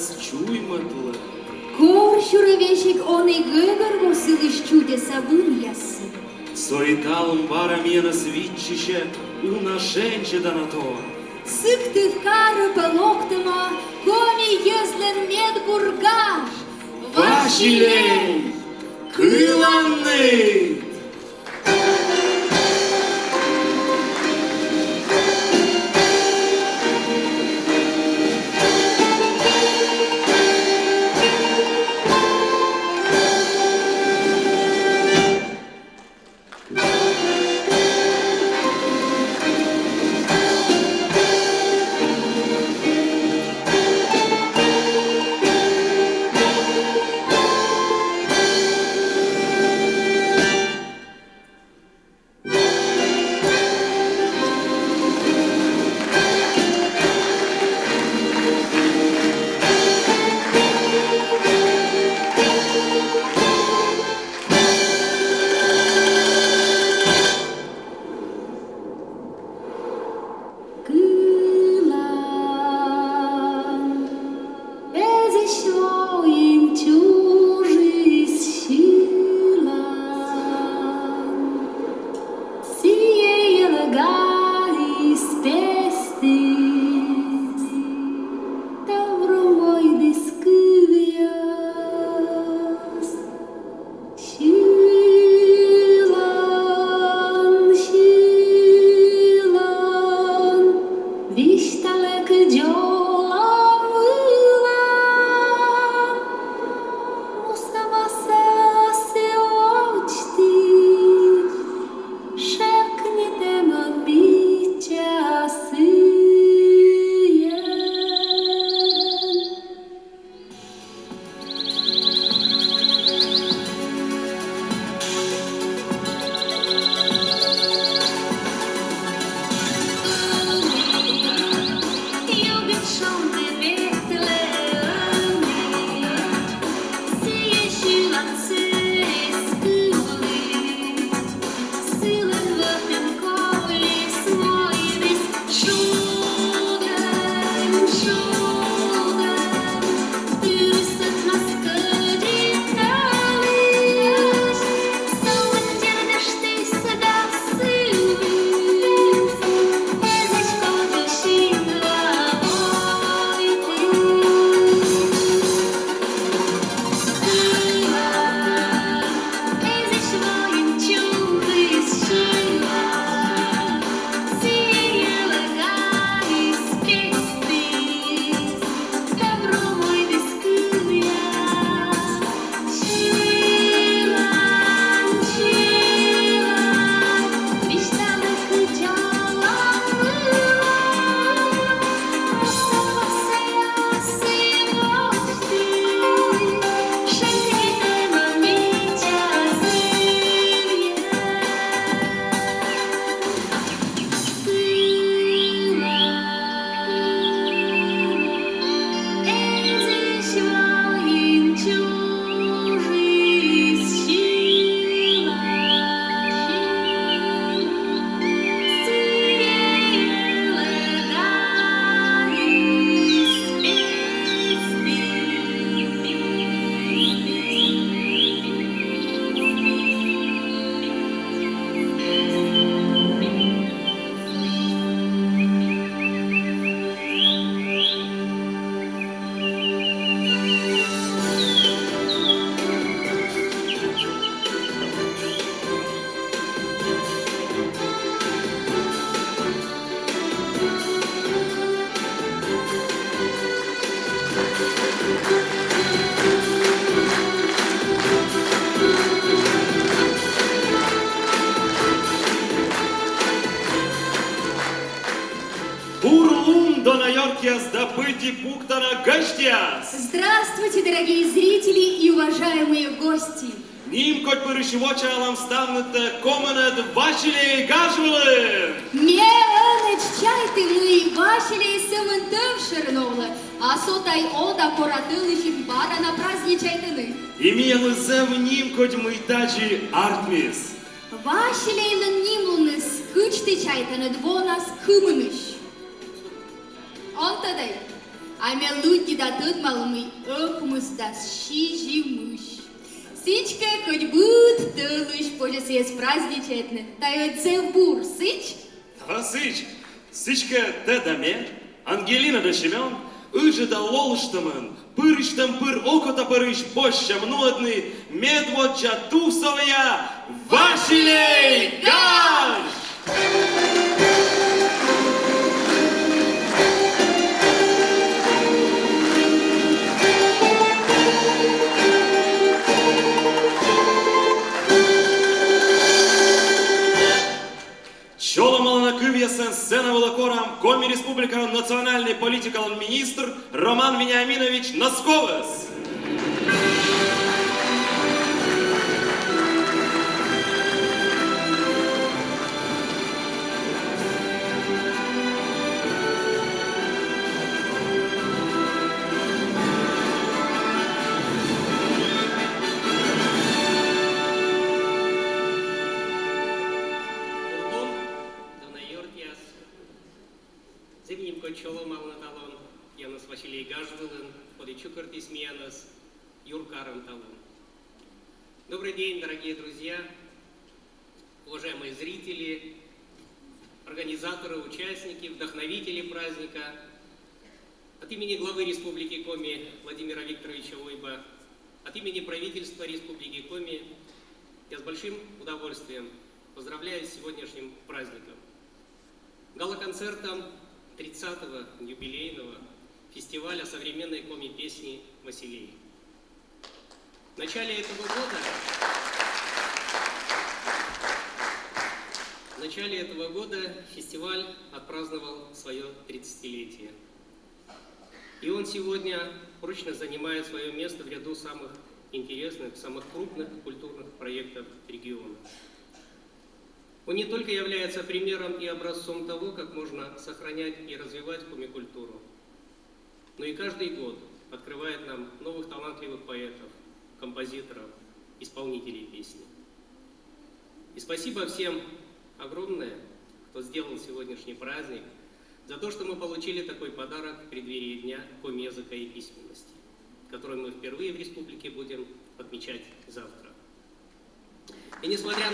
Янас чуйматлы. Коршуревешек он и гыгар восылыш чудеса вырьясы. Соиталым барам Янас витчище унашенче данато. Сыкты в кары пелоктыма, коми езлен медбургаш. Вашилей! Кыланный! Бурлун до Найоркиас добыти пуктана гостяс. Здравствуйте, дорогие зрители и уважаемые гости. Ним хоть бы рышевоча алам ставнете коменет Вашилей Гажвелы. Меанеч чайте мы Вашилей Сементев Шерновле, а сотай ода коратылыщик бара на праздничайтыны. Имел зев ним хоть мы тачи Артмис. Вашилей нимлны скычты чайтыны двона скымыныш. Он тадей. а мелуди да тут малый окмус да щижимыш. Сичка хоть будь тылыш, пожесе с праздничетны, тает бур, сыч? А сычка те даме, Ангелина да Семен, ыжы да лолштамын, пырыштам пыр окота пырыш, бощам нуадны, медводжа тусовая, Василий Гаш! Чоломалана кывьясен сцена волокорам Коми Республика национальный политикал министр Роман Вениаминович Носковес. Чоломална талон, Янус Василий Гажвылын, Подичукарт Исмиянос, Юркаром талон. Добрый день, дорогие друзья, уважаемые зрители, организаторы, участники, вдохновители праздника. От имени главы Республики Коми Владимира Викторовича Ойба, от имени правительства Республики Коми я с большим удовольствием поздравляю с сегодняшним праздником. Гала-концертом 30-го юбилейного фестиваля современной коми-песни «Василий». В начале этого года фестиваль отпраздновал свое 30-летие. И он сегодня прочно занимает свое место в ряду самых интересных, самых крупных культурных проектов региона. Он не только является примером и образцом того, как можно сохранять и развивать коми-культуру, но и каждый год открывает нам новых талантливых поэтов, композиторов, исполнителей песни. И спасибо всем огромное, кто сделал сегодняшний праздник, за то, что мы получили такой подарок в преддверии Дня коми-языка и письменности, который мы впервые в республике будем отмечать завтра. И несмотря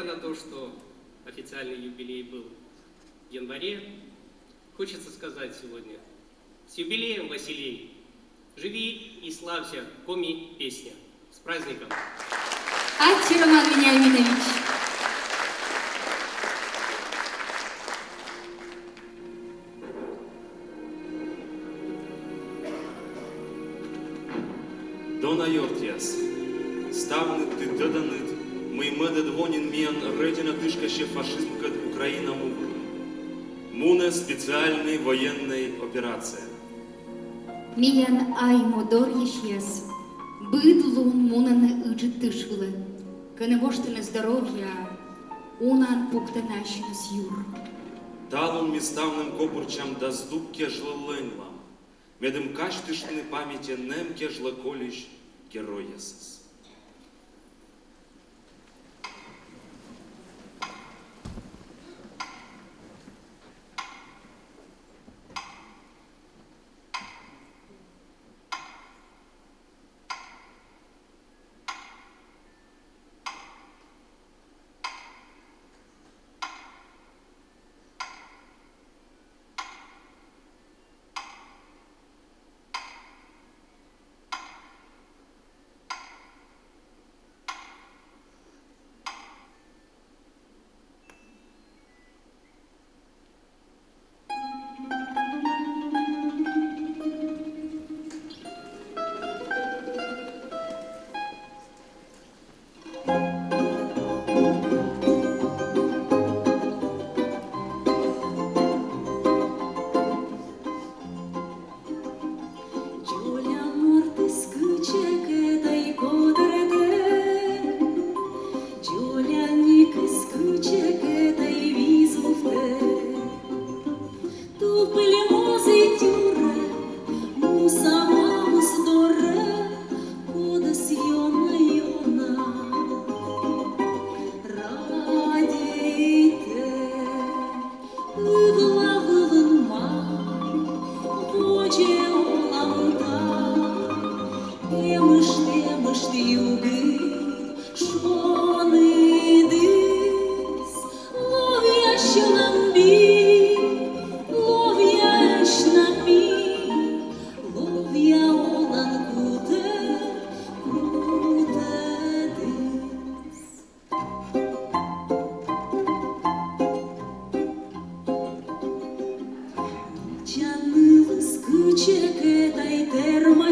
на то, что официальный юбилей был в январе, хочется сказать сегодня: с юбилеем, Василий! Живи и славься, коми-песня! С праздником! Ати, Роман Вениаминович! Дона Йортиас, ставнит ты даданит, Меймеда двонин миан редина тышкаще фашизм кад Украина мувы. Муне специальной военной операция. Миян аймодор ешьес, быдлун мунаны ыджи тышвылы, кеневоштыны здоровья, унан пуктанащинас юр. Талун миставным копурчам да сдуб кежла ленлам, медым каштышны памяти нем кежла колищ героясас.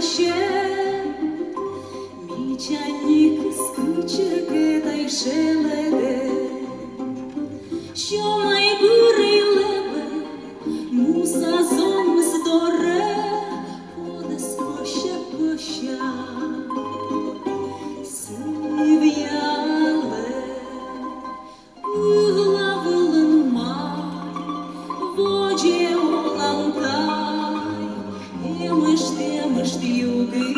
ще, мій чайник скуче та й шеледе, що май бурий лебе, муса зом здоре, кода скоща коща, сив'яле, главилен май, воді олантай, емиш югит,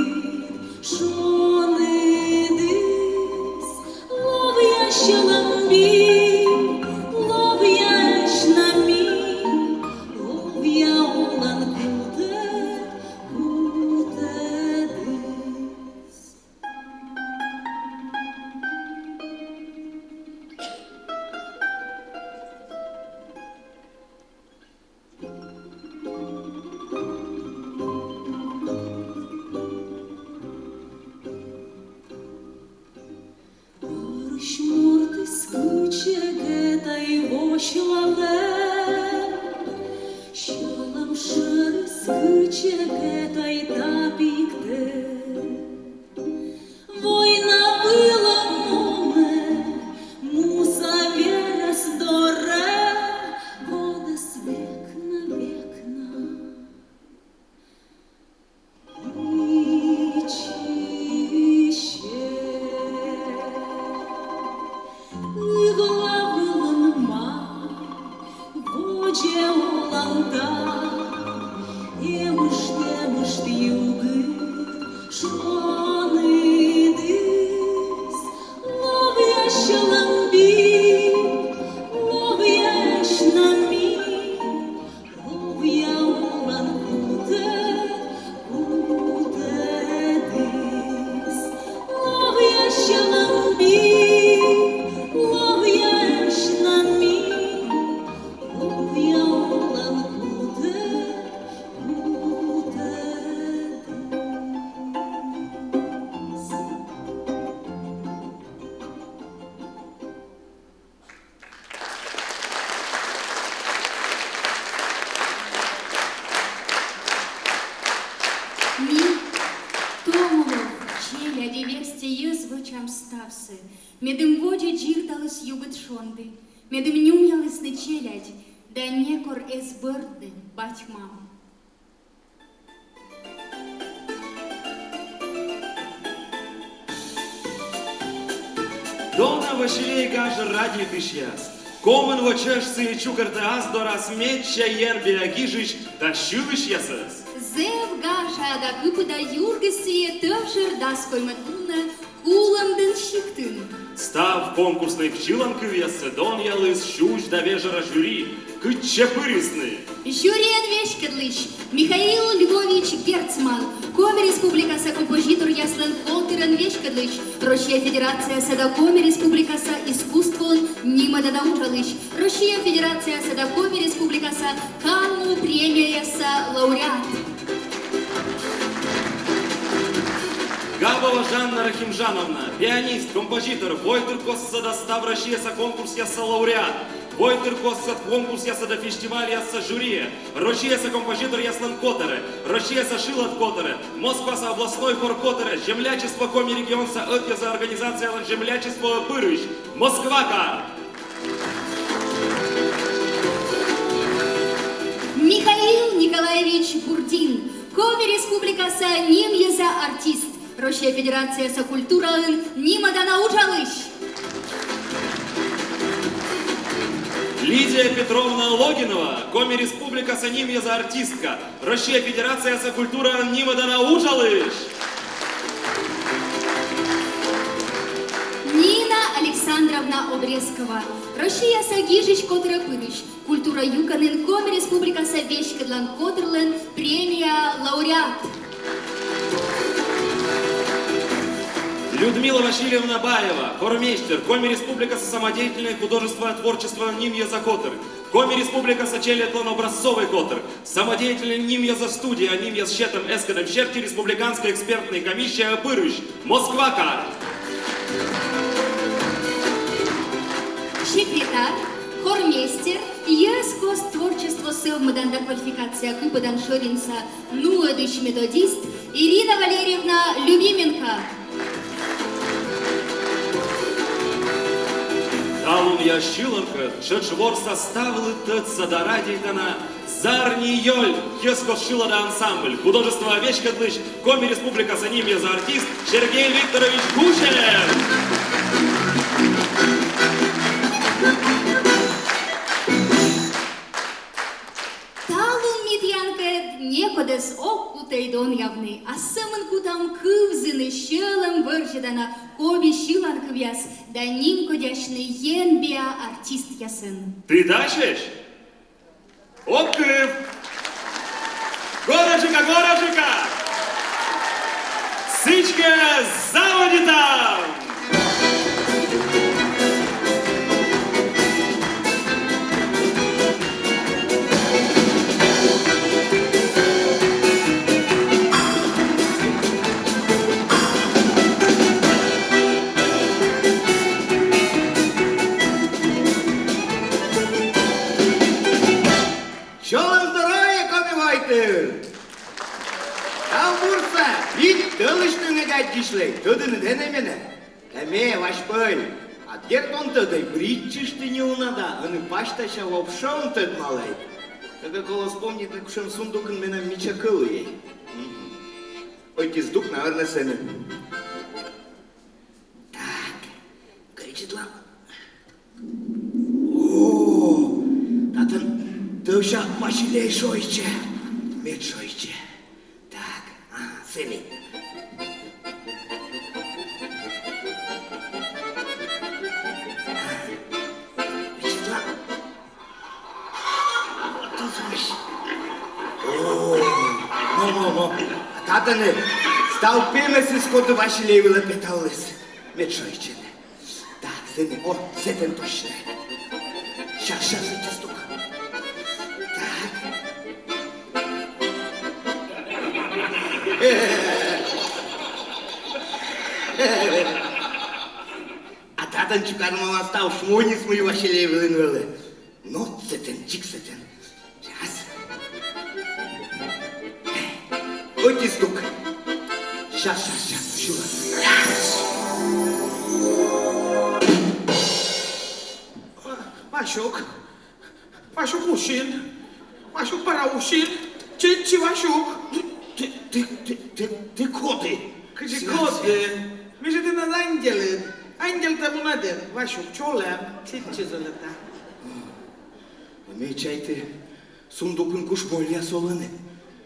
шо не дис, лов я ще ламбі, лов я ж на мій, лов я олан куте дис. Шмурти скуче та й вошлале, що лам шири скуче та й тапікте. Война вила моме, муса вірас доре, кодес векна векна. Главилен май, воді оланда, емиш югит, шо не дис, лов я ще ламбі, лов я ж на мій, лов я олан куте дис, лов я ще ламбі, лов я ж на мій, лов я олан куте дис. Мій тому челяді вести звичам ставси, медим воді джірдалис югит шонди, медим нюм'ялис не челядь, да некор ес бърдни батьмам. Дона Василий гаже раді тиш'яс. Комен вочешси чукарте аздорас мечча ербія гіжиш та щувиш ясес. Зев гаша да кыпыда юргысые тövшер даской метуна кулам щиктын. Став конкурсний пчіланки в'ясе, дон ялис щуч да вежера жюрі, китче пирисни. Жюрien Вешкедлыч, Михаил Львович Герцман, Коми Республикаса композитор Яслен Колтерен Вешкедлыч, Россия Федерация Садакоми Республикаса Искусствон Нима Дадаучалыч, Россия Федерация Садакоми Республикаса Канну премия Яса лауреат. Габова Жанна Рахимжановна, пианист, композитор, Войтер Косса да став Россияса конкурс яса лауреат, Войтер Косса конкурс яса да фестиваль яса жюри, Россияса композитор яслен Которе, Россияса Шилат Которе, Москваса областной хор Которе, Землячество Коми регионса Отьяза организация Землячество Пырыш, Москва-Кар. Михаил Николаевич Бурдин, Коми Республикаса Немьеза артист, Россия Федерация Сакультуралын Нима Данаучалыч. Лидия Петровна Логинова, Коми Республика Санимьеза артистка, Россия Федерация Сакультура Нима Данаучалыч. Нина Александровна Обрезкова, Россия Сагижич Котропырыч, Культура Юканын Коми Республика Савешкедлан Котерлен, премия лауреат. Людмила Васильевна Баева, хормейстер, Коми Республика самодеятельное художественное творчество Нимьеза Котер, Коми Республика Челетлан образцовый Котер, самодеятельный Нимьеза студия, Нимьез Щетом Эскадом Щерти, Республиканская экспертная комиссия Пырыш, Москва-Кар. Секретарь, хормейстер, сквозь творчество совмыдан квалификация купыдан шоринца нуэдыш методист Ирина Валерьевна Любименко. Талун Ящиланка, Чечвор составил тыца да радитана, Зарни Йоль, Хеско Шилада ансамбль, художество Овечка Длыч, Коми Республика Санимья за артист Сергей Викторович Гущин. Талун митянка некодес оккутайдон явный, а самын кутам кывзыны щелым выржедана коби щиланка вяз, да ним кодяшный енбия артист ясын. Ты дашешь? Окыв! Горожика, горожика! Сычка заводи там! Чолом здоров'я, комівайте! Там бурса, від тылышты негать дішлей, туди не дене мене. Еме, ваш пыль, а дертон туди бритчишти не унада, они пашташа вовшон тед малей. Тебе коло спомнить, на кушем сундукын мене міча кылы ей. Ой, тиздук, наверное, сені. Так, кричитла. О, татын, Дövşa maşile şoyce, met şoyce. Tak, seni. Вячеслав. Тузmış. Ну. Татаны, стал пемеси скоту вашилей вылепеталыс. Met şoyce. Так, сeni, о, сетен точно. Щас, эти стук. А татан чукармала стал шмони с моей вашей вынвели. Ну, сетен, чик сетен. Сейчас. Ой, стук. Сейчас, шура. Вашук Ушин, Вашук Параушин, Чи Вашук. Ты коты. Кыжы коды, меже ты над ангелы, ангел-то мунадер, Вашук чолем, Чи золота. Мечайте, сундукын куш более солоны.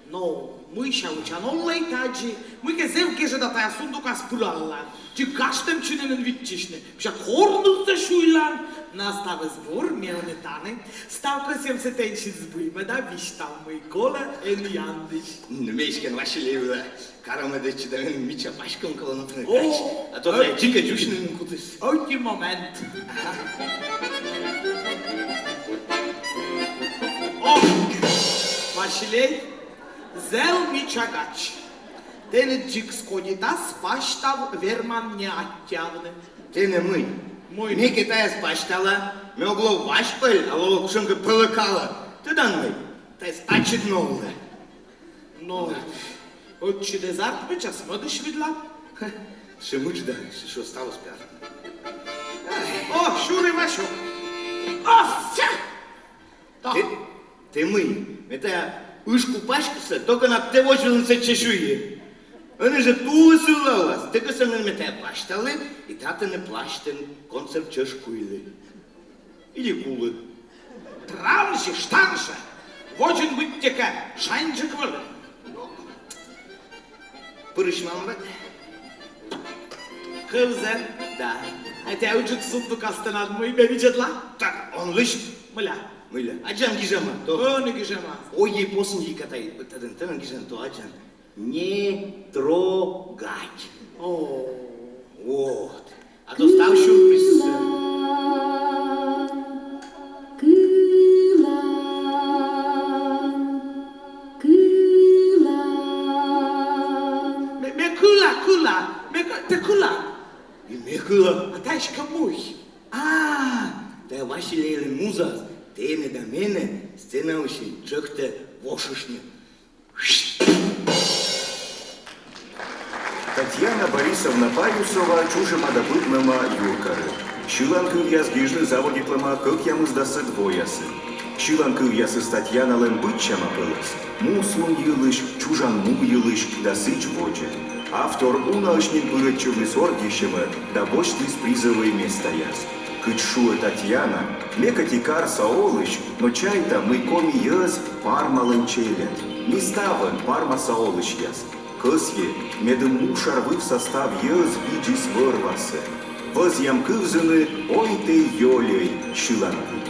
Но, мы шаучан оллай таджи, мы кезев кеже да тая сундука спуралла, Чи каштем чиненен витчишне, пша корнузда шуйлан, наставе збор, меоне тане, ставка сем се тенши збуйме, да виштал мой кола ен яндиш. Мечкен ваши левила. Караме да че да мен мича пашком коло на О, а то да джика джушнен кутис. Ойти момент. О, Василий, зел ми чагач. Тене джик скодита спаштав верман не оттявне. Ты не мы. Мой. Не Китая спаштала, me огло ваш пыль, а лово кушенка пылыкала. Ты дан мы. Та есть ачит новое. Но, отче дезарт ми час модиш видла? Шимыч да, что стало спят. О, шури Вашук. О, ся! Ты мы. Это ышку пашкаса, только на те вожвилнце чешуи. Они же тулы сулалас. Ты касан на мете пашталы, и тата не плаштен концерт чешкуили. Или кулы. Транши, штанша. Вочин быть тека, шанджик вали. Пырышмам бе? Кывзен. Да. А те уджик сундук астынан мой бе виджетла? Так, он лишь Мыля. мыля. Аджан гижама, то. Оны гижема. Ой, ей посын катай, тадын гижан, то аджан. Не трогать. О. Вот. А то стал сюрприз. Te kula. И мекыла. А тачка мой. Да ваши лейли муза. Ты не до меня, сцена очень чехте вошишня. Татьяна Борисовна Паюсова чужемадабытнама Юркары. Шилан кывязгижны заводитлама кök ямыздасы двоясы. Шилан кывясыз Татьянален бытчама пылыс. Муслун йылыш, чужан му йылыш да сыч воджи. Автор унаышнин пырытчывы сордищемы да бочлис призовые места яс. Кычшуэ Татьяна, мекатикар саолыш, но чайта мы коми йыз пармалын челят. Миставын парма саолыш яс. Кысье, медым му шарвы в состав йыз виджис вырвасы. Выз ямкывзыны ой ты йолей шиланкы.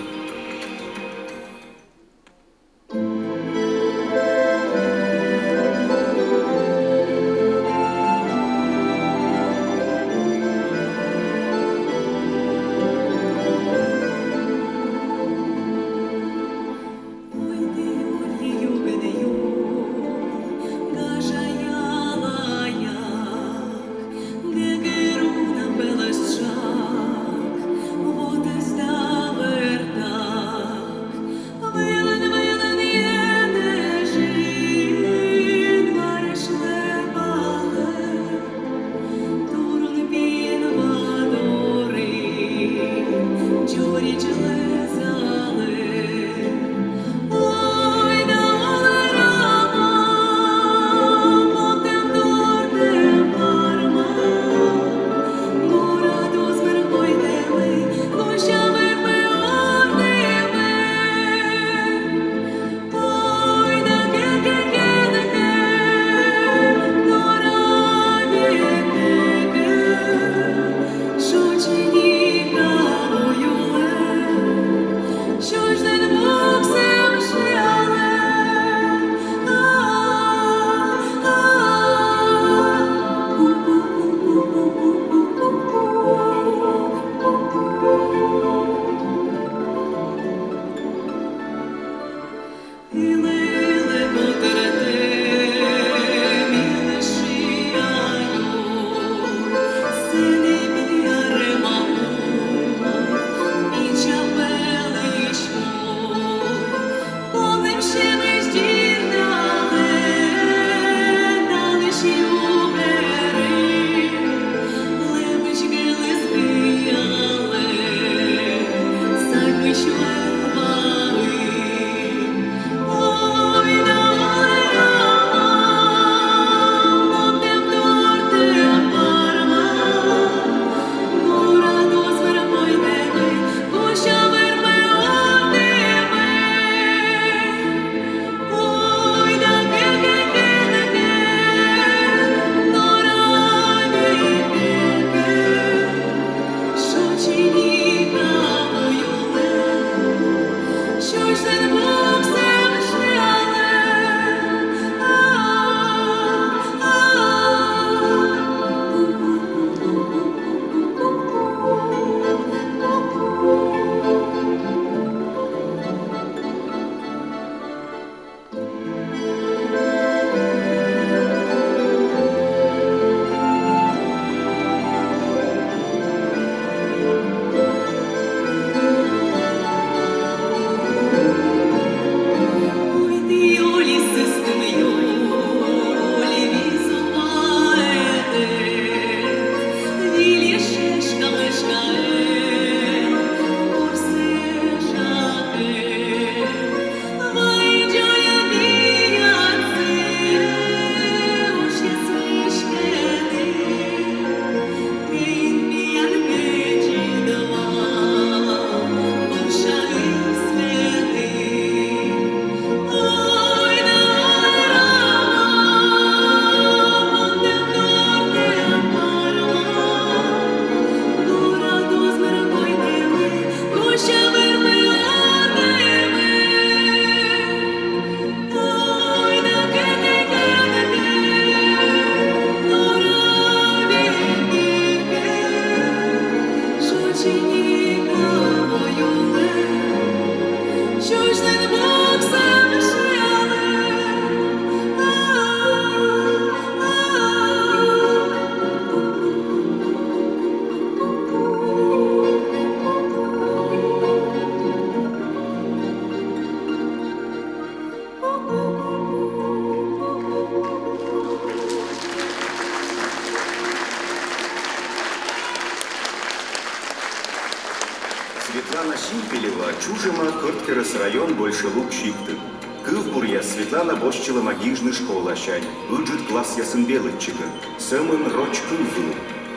Светлана Симпелева чужима Кырткерес район больше лук шикты. Кывбурья Светлана бощила магижны школа щань, ыджит класс ясын белытчыгы, сэмын роч кывы,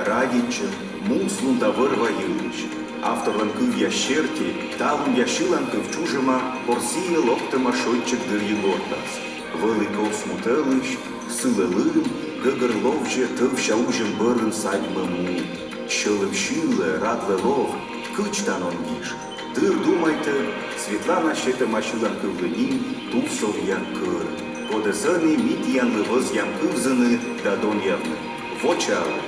радичын, муслун да вырва юлыч. Авторлан кыв ящерти, талун яшилан кыв чужима, порсия локтыма шойчык дыр егортас. Великов смутелыш, сылелым, гыгырловже тыв шаужын бырын садьмы му. Шылым шилы, радлы лов, кычтан онгиш. Дыр думайте, Светлана щета машилан кывлынин, тусов ян кыр. Подесыны мит янлы выз ян кывзыны да дон явны. Вочалы.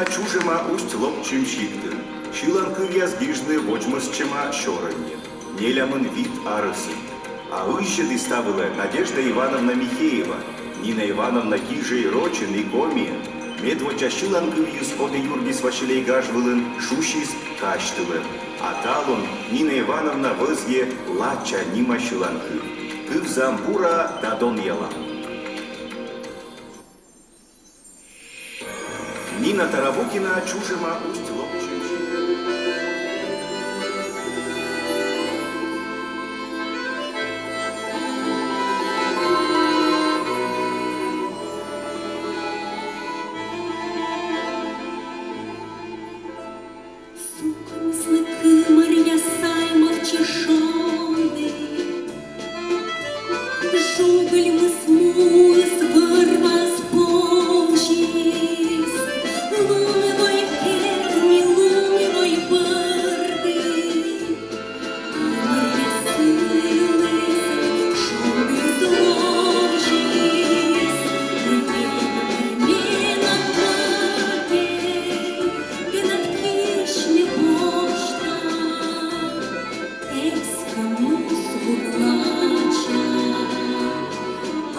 чужима усть лопчим щитты. Шилан кывьяз гижны вочмысчыма шорынне. Нелямын вид арысы. А ищет и ставила Надежда Ивановна Михеева, Нина Ивановна Кижей Рочин и Комия. Медвоча шилан кывьюс оды Юргис Василей Гажвылын шушис каштылын. А талон Нина Ивановна вызге лача нима шилан кыв. Кыв замбура дадон яла. Нина Тарабукина чужима усть лопчим.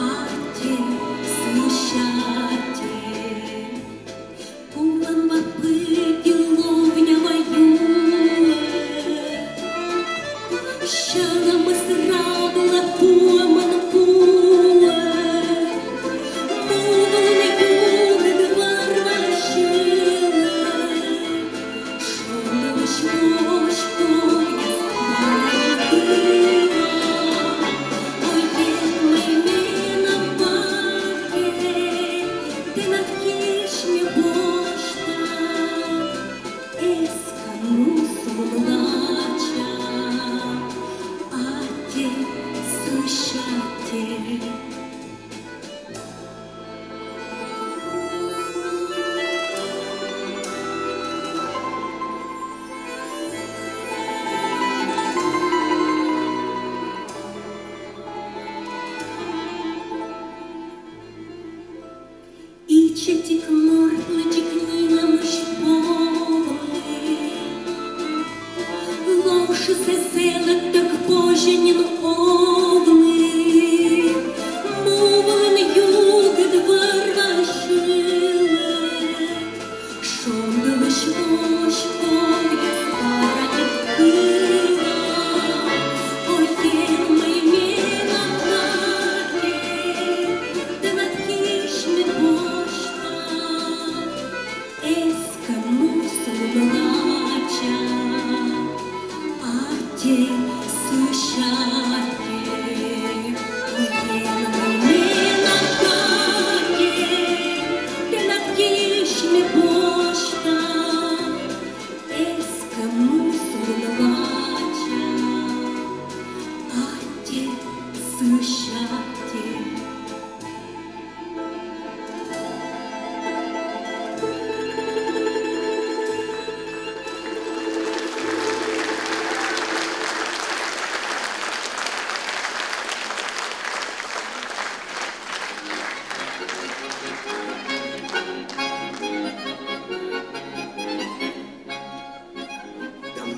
Ati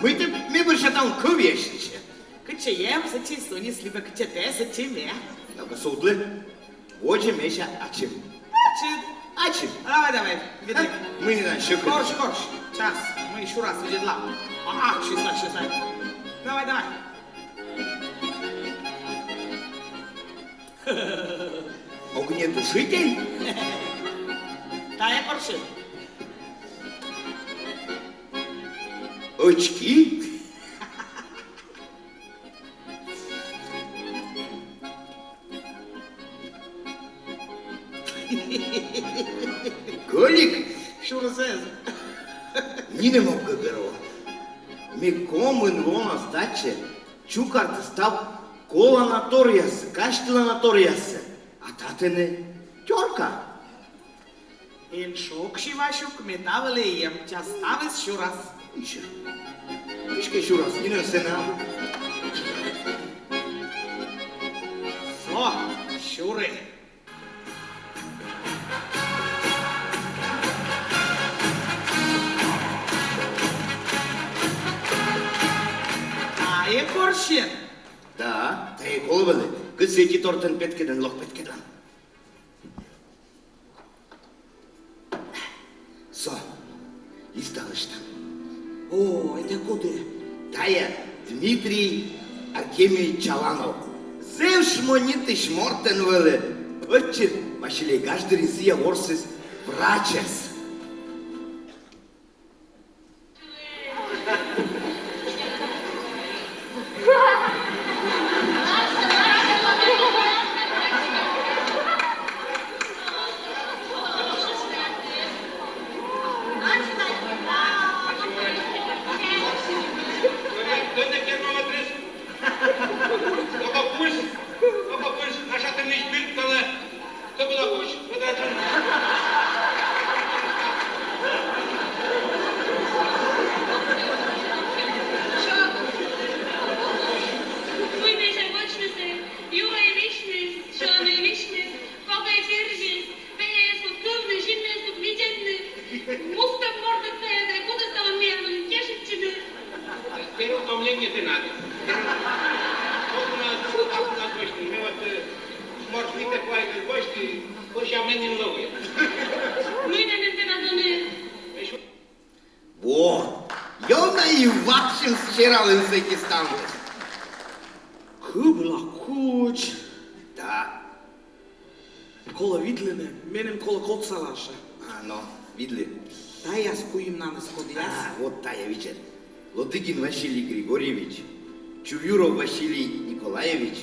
Мыйте ме бършатан къвешче. Cât ce jem să ce suni slibă, cât ce te să ce mea. Dacă soutle, voce meșa acem. Ce? Acem. Давай, vedem. Mâine la șocă. Корж, час, мы еще раз видит лампу. Ага, считай. Давай. Огнетушитель? Да, я корши. Очки? Колик? Șurăzez. Nine mă găgără. Mi com în luna stace, ciucar te stau cola natoriasă, caștila natoriasă. A tatene, ciorca. In șoc și va șoc, metavele jem, ce staves șuras. Ișa. Ești că ești uras, nine se neamă. So, șure. Da, e corșin. Da, te e colbele. Cât se eti tort în petche în loc petche dan. So, lista ăștia. O, e de code. Taia Dmitri Archemii Cialanov. Zeu șmonite și morten vele. Păcir, mașile gașdări zia orses vraces. Donde chiar mă adres? Opa puși, așa te miști birtele. Să vă la puși, vă dați. Uite, mochnese, Jura je wichnes, Schone je wichnes, Papa je firges, Peja je spokojne, Žimne je vidjetne, Musta morda tvoja, da je kuda stava mirno, tješit me. Теперь утомление ты надо. Вот у нас на точке, мы вот морские такое гости, больше я не ловим. Mâine ne te nadone. Bun. Eu naivat și-mi sceral în Uzbekistan. Cât la cuci. Da. Кола видлене, менем кола коцалаша. A, no, vidli. Да, я скуим на нас ходяс. А, вот тая вечер. Лодыгин Василий Григорьевич, Чувюров Василий Николаевич,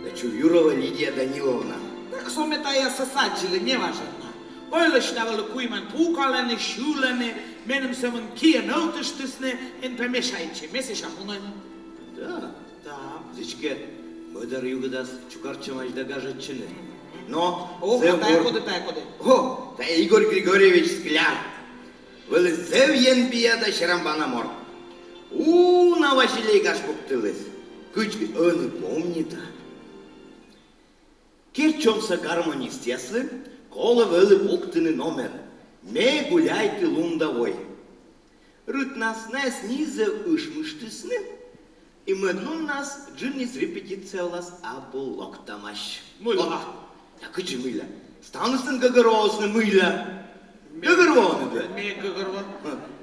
да Чувюрова Лидия Даниловна. Так соме тая сасачили, не важно. Ойле штавали куйман пукалене, шулене, менем семен кия нотыштысне, ен помешайче, меси шахуной. Да. Да. Зичке, мădăr югădas ciucarcemaș de gajăcine. No, О, zeu тая vor- коде, тая коде. О, тая Игор Григорьевич Скляр. Вăle zeu jen biada și rambana mort. Una Василий Гашпоктылес. Кычки ănă помнита. Керчом са гармонистяслы, кола вăle поктыны номер. Ме гуляйте лундавой. Рыт нас нас низа ышмыштысны, и мы ну нас джинис репетиция лас або локтамаш. Мыла. Да кычы мыля? Станыстын гагаросны мыля. Гагароны да. Ме гăгăрва.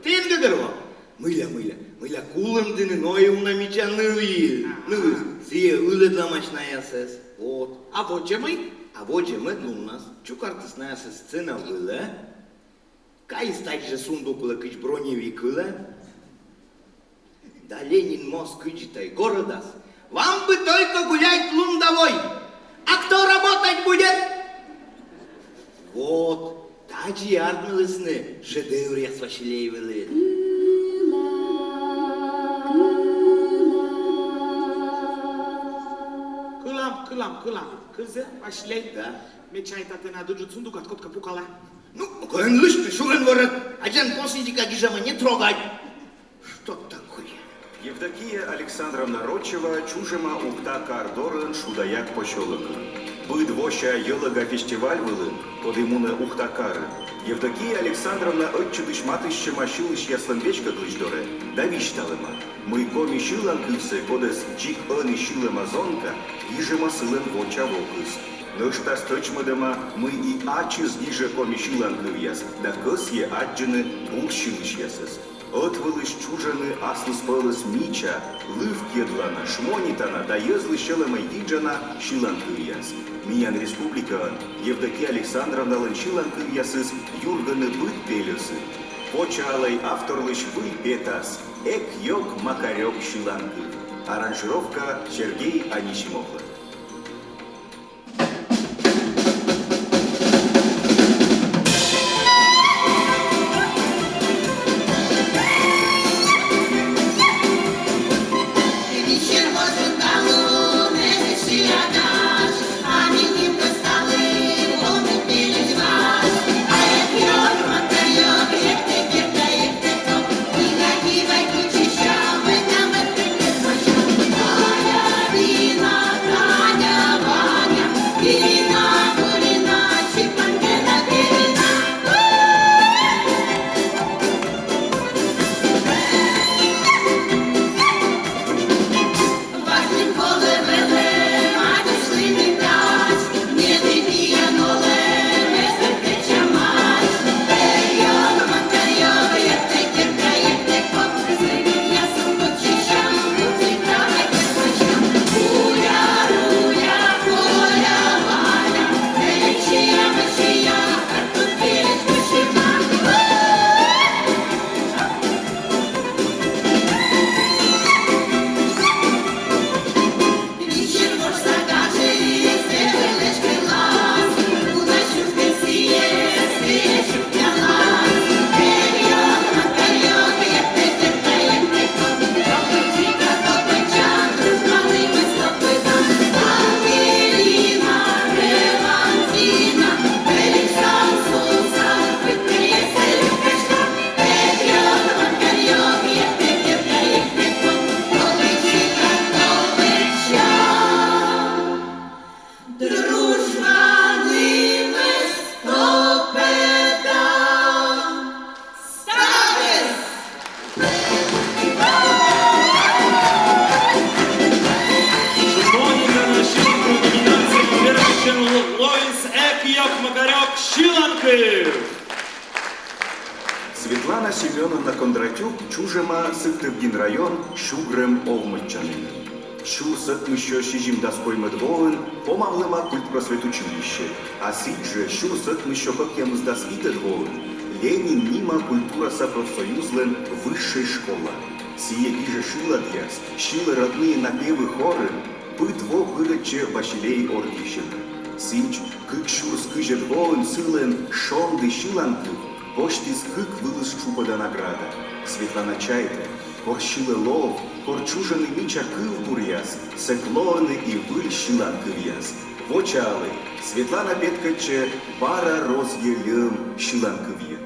Тен гагаро. Мыля кулым дыны ноевна меча нылы. Нылы. Сие ылыдламаш наясес. Вот. А вот же мы? А вот же мы ну нас чукартыс наясес сцена вылă. Кай стать же сундукулă кыч броневикылă. Да Ленин мост кычитай городас. Вам бы только гулять лундовой. А кто работать будет? Вот. Таджи ардмылысны шедевр яс Василеевылы. Câlam. Câze, Vasilei? Da. Me ce ai tate ne aduce sunducat cot căpucala? Ну, коен лышпи шурен ворот. Аджан посидика гижама не трогать. Что такое? Евдокия Александровна Рочева чужема ухта кардорын шудаяк пощолыкын. Быдвоща елага фестиваль вылын, подымуны ухтакары. Евдокия Александровна отчудыш матыще машилыш ясланвечка глыждоре, да вишталыма. Мы коми шилан кылсы, кодес джик ыны шилыма зонка, ижема сылын воча вокыс. Нышта сточмадыма мы и ачыз иже коми шилан кывьяс, да кыс е аджыны бул шилыш ясыз. Отвылыш чужаны аслыс пылыс мича, лыв кедлана, шмонитана, да езлы шелыма иджана шилан кывьяс. Миян республика Евдокия Александровналын шилан кывьясыз юрганы быт пелюсы. Почалай авторлыш выль петас, эк йок макарек шилан кыв. Аранжировка Сергей Анисимовлы. Светлана Семеновна Кондратюк чужема Сыктывдин район Шугрем Овмытчанин. Шу сытмыщо шижимдаской медвоын помаглыма культпросветучилище, а сидже шу сытмыщо кокемыздас итедвоын Ленин Нима культураса профсоюзлен высшей школа. Сие гиже шиладьяс, шилы родные напевы хоры, бытво пырыче башилей ордищен. Синч кыкшур скыжедвоын сылен шонды шиланкы, поштис кык вылыз чупада награда. Светлана Чайта, порщилы лов, порчужаны мича кыв бурьяс, секлоны и выль шилан кывьяс. Вочалы, Светлана Петкаче, бара розье лем шилан кывье.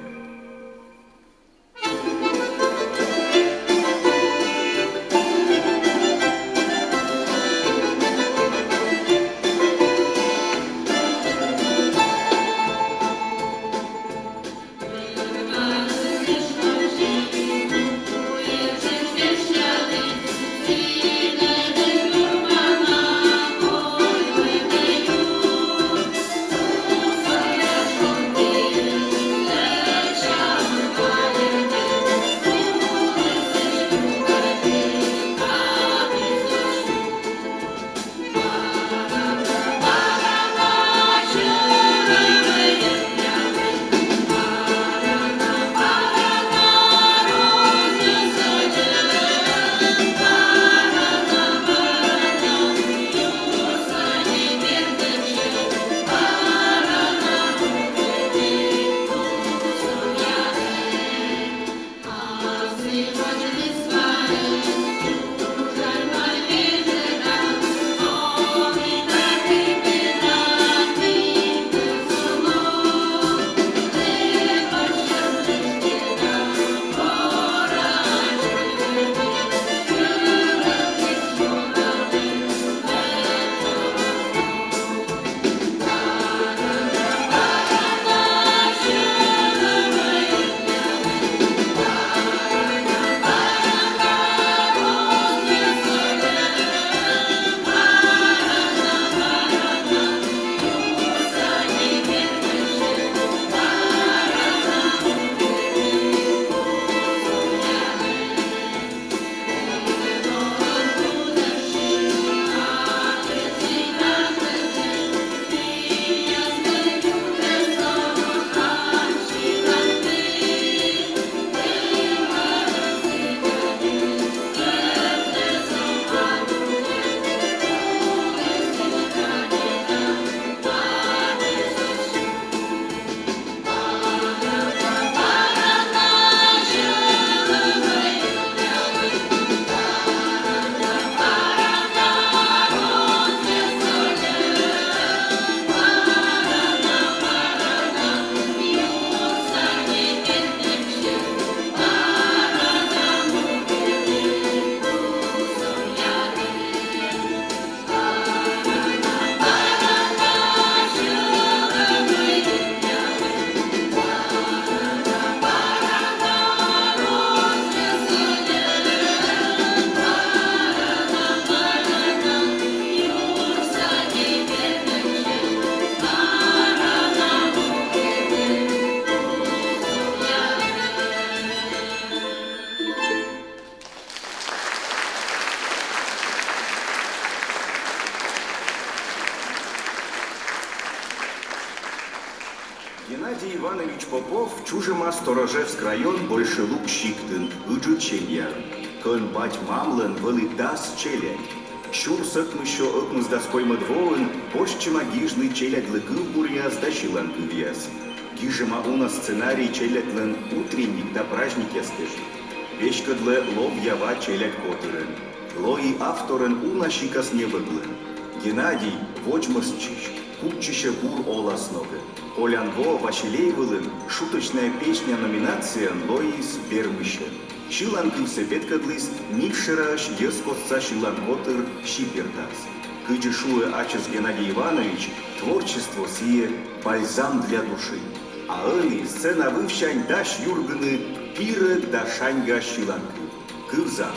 Yeah. Геннадий Иванович Попов чужима Сторожевск район большелук щиктын, ыджу челья. Кон бать мамлен вели дас челядь. Щур сыкмыщо ыкмызда скоймы двоын, пощима гижный челядь лыкыл бурьяз да щилан кывьяз. Гижима уна сценарий челядьлен утренник да праздник яскеш. Вещкадле лов ява челядь котырын. Лои авторын уна щикас не выглын. Геннадий вочмырсчищ, купчище бур оласногы. Олянво Василеевылын шуточная песня номинация Лоис Бермыще. Шилан кылсе петкадлыс нившераш ескосца шилан котыр щипертас. Кыджишуэ ачес Геннадий Иванович творчество сие бальзам для души. А ыны сцена вывщань даш юргыны пиры да шаньга щиланкы. Кывзам.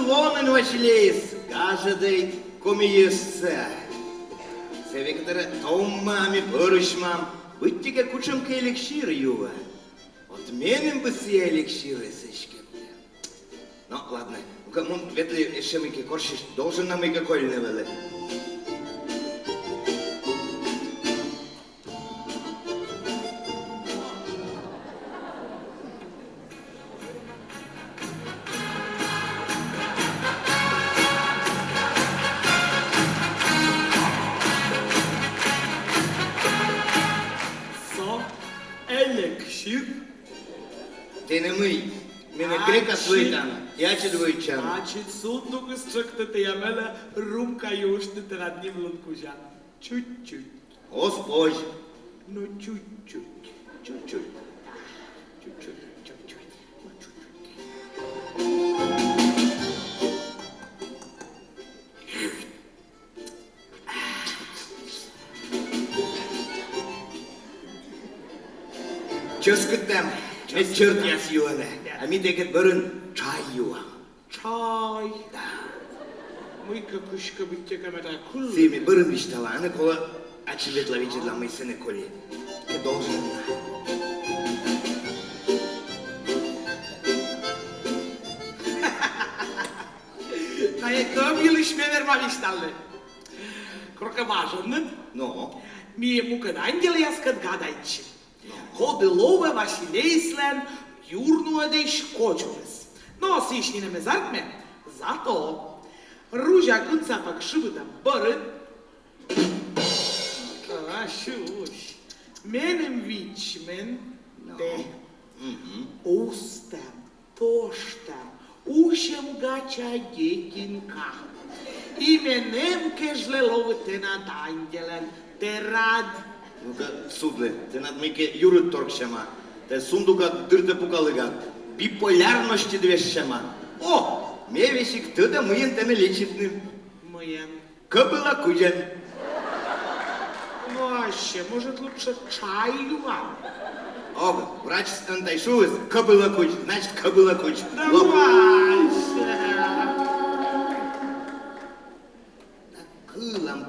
Вомен Василеис, каждый комиессе. Севекторы томмами, пырышмам, выттике кучам к эликширы юва. От менем бы все эликширы сышки. Ну, ладно, у кому ветли эшемики коршиш должен нам и какой не велы. Ти не мий, мене грека свитан, я чи двойчан. Значит, сундук стрыктыты ямела, румка юштыты над ним лункужан. Чуть-чуть. Господь. Ну, чуть-чуть. Чуть-чуть. Чуть-чуть. Чуть-чуть. Ну, чуть-чуть. Ческіттем, не черт яс юане, а ми декет бұрын чай юа. Чай. Да. Мыйка кышка биттека мета кул. Семи бұрын иштала, аны кола ачилетлавичи для мысыны коли. Ты должен. Тае ком йылышме вермавишталлы. Корка важыннын. Но. Мие мукадан делияскат гадайчы. Ходылова Василейслен юрнуадеш кочурес. Но сишнина мезартме, зато ружа кунца пак шыбыда барын. Шуш. Менем вичмен, де. Устем, тоштем, ушем гача декинка. Именем кежле ловите над ангелем, те рад. Ну-ка, судле, те над мике юрит торкшема, те сундука дырте пукалыган, биполярности двешшема. О, мевесик тыда мыйын тене лечитным. Моем. Кобыла куден. Вообще, может лучше чаю вам? Ога, врач антайшуыз, кобыла куч, значит кобыла куч. Давайте. Кылам.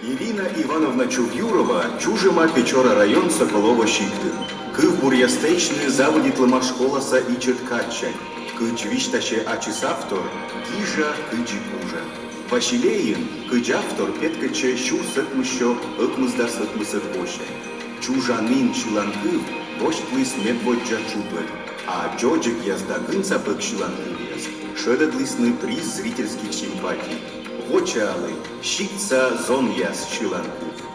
Ирина Ивановна Чувюрова, Чужема Печора район Соколова-Щиктын. Кыв бурьястечны заводитлыма школаса и четкаччань. Кыч вишташе ачыс автор, кижа кычи кужа. Василейын, кыч автор петкаче щур сытмыщо ыкмызда сытмысыт боще. Чужанин чилан кыв, боштлыс медводжа чуплет. А джоджик язда гынца пык чилан кывьяз. Шедадлысны приз зрительских симпатий. Вочалы, щитца зон яс чилан кыв.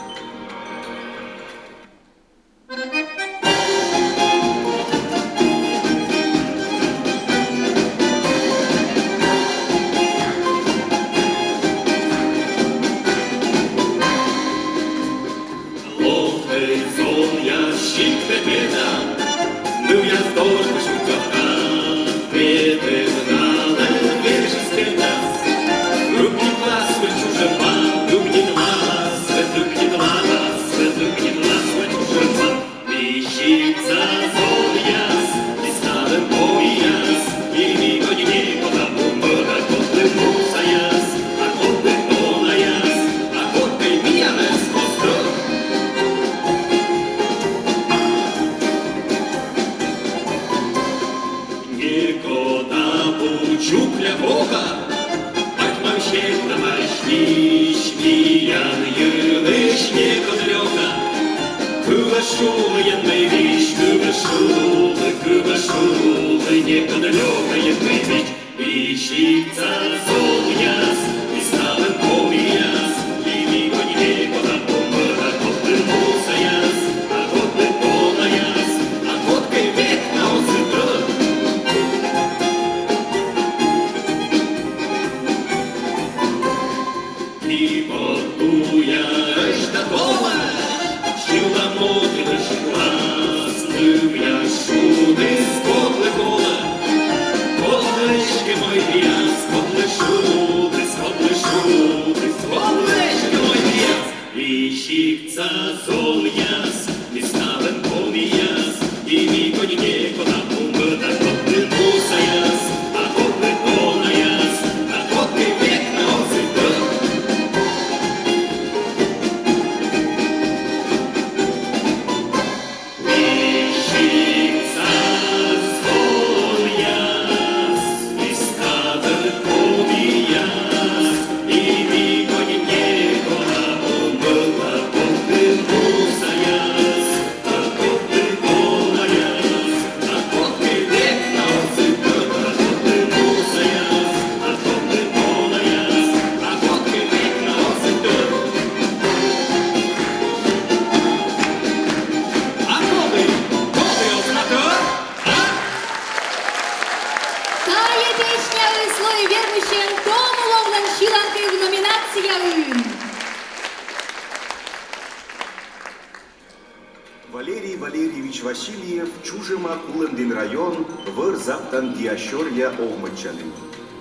Валерий Валерьевич Васильев, Чужема Кулындин район, выр заптан диащорья овмычаны.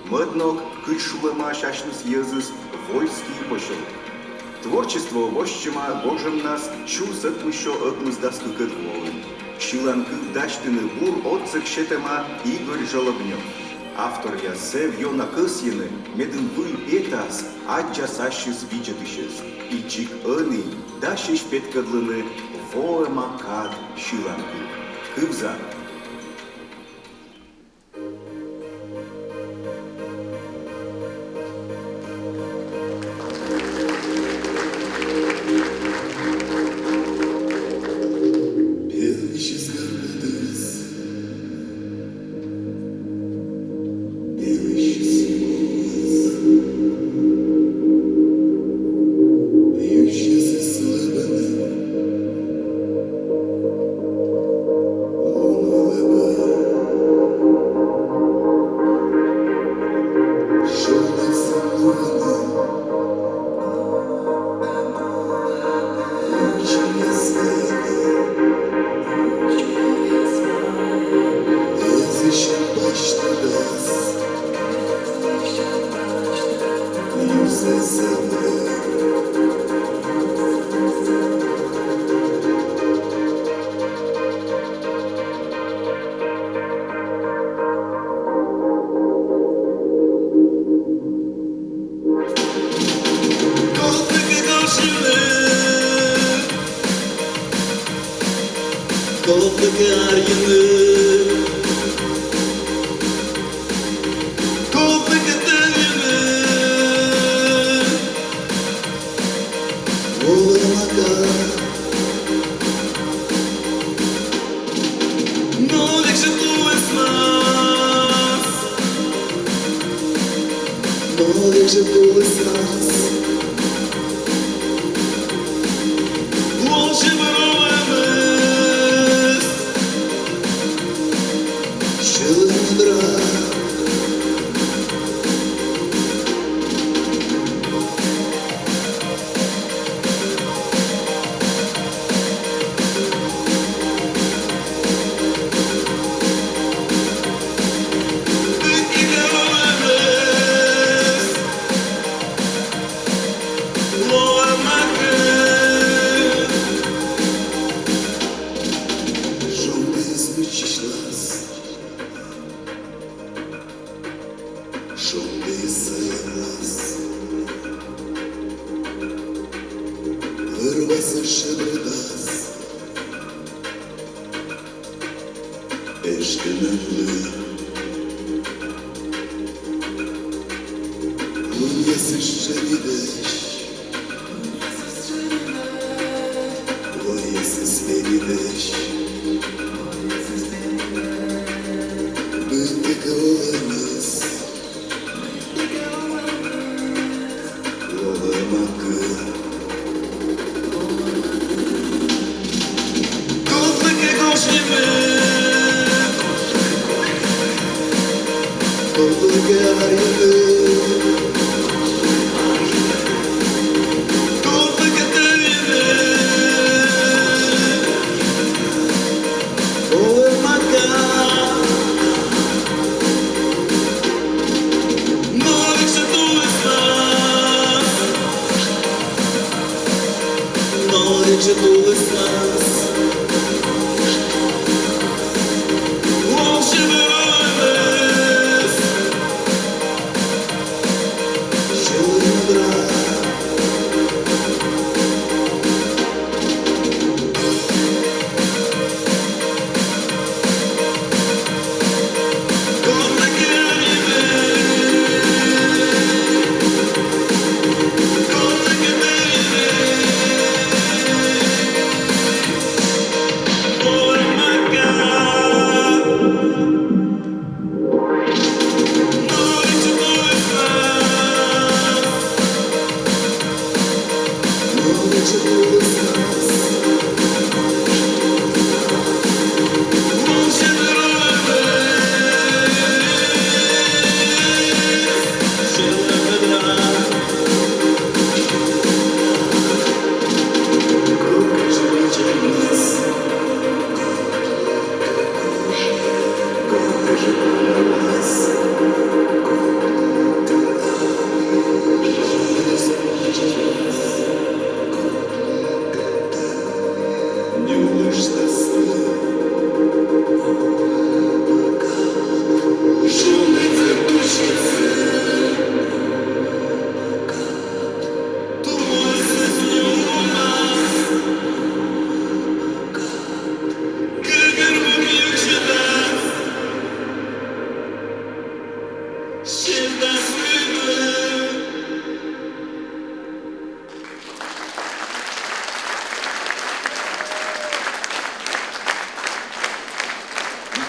Мыднок, кычшулыма шашныс езыс, вольский поселок. Творчество вощема божем нас, чур сытмыщо ыкмыздас кыкыт волын. Шилан кыв даштыны бур отцык шетема Игорь Жолобнев. Автор яссе вьона кысьыны, медын вый петас, аджа сащыс виджетышес. И чик ыны, дащиш петкадлыны, воема кад шилан кыв. Кывза.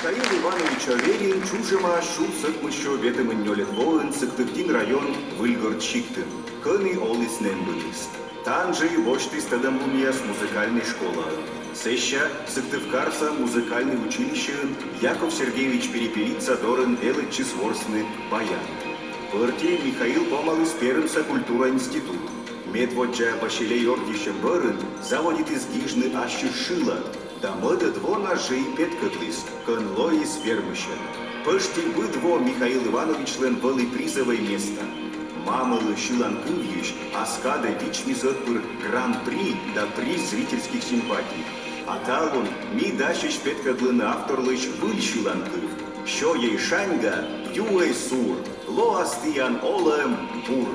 Михаил Иванович Аверин чужема шулсык мыщу ветемын нёлет волын сыктыктин район Выльгород-Чиктын. Кыны олыс нэмбытыс. Танжи вочты стадамбумияс музыкальной школа. Сеща сыктывкарса музыкальный училище Яков Сергеевич Перепелица дорын элычы сворсны баян. Пырти Михаил помалыс перымса культура институт. Медводжа башеле йордище бырын заводит изгижны ащы шыла. Да мыды двона жей петкатлыс, кын лоис вермыщен. Пышти быдво Михаил Иванович лен были призовое место. Мамылы шилан кывьющ, аскада вичмизот пыр гран-при да приз зрительских симпатий. А талун ми дащищ петкатлын авторлыш выль шилан кыв. Що ей шанга, юэй сур, лоастиян олэм бур.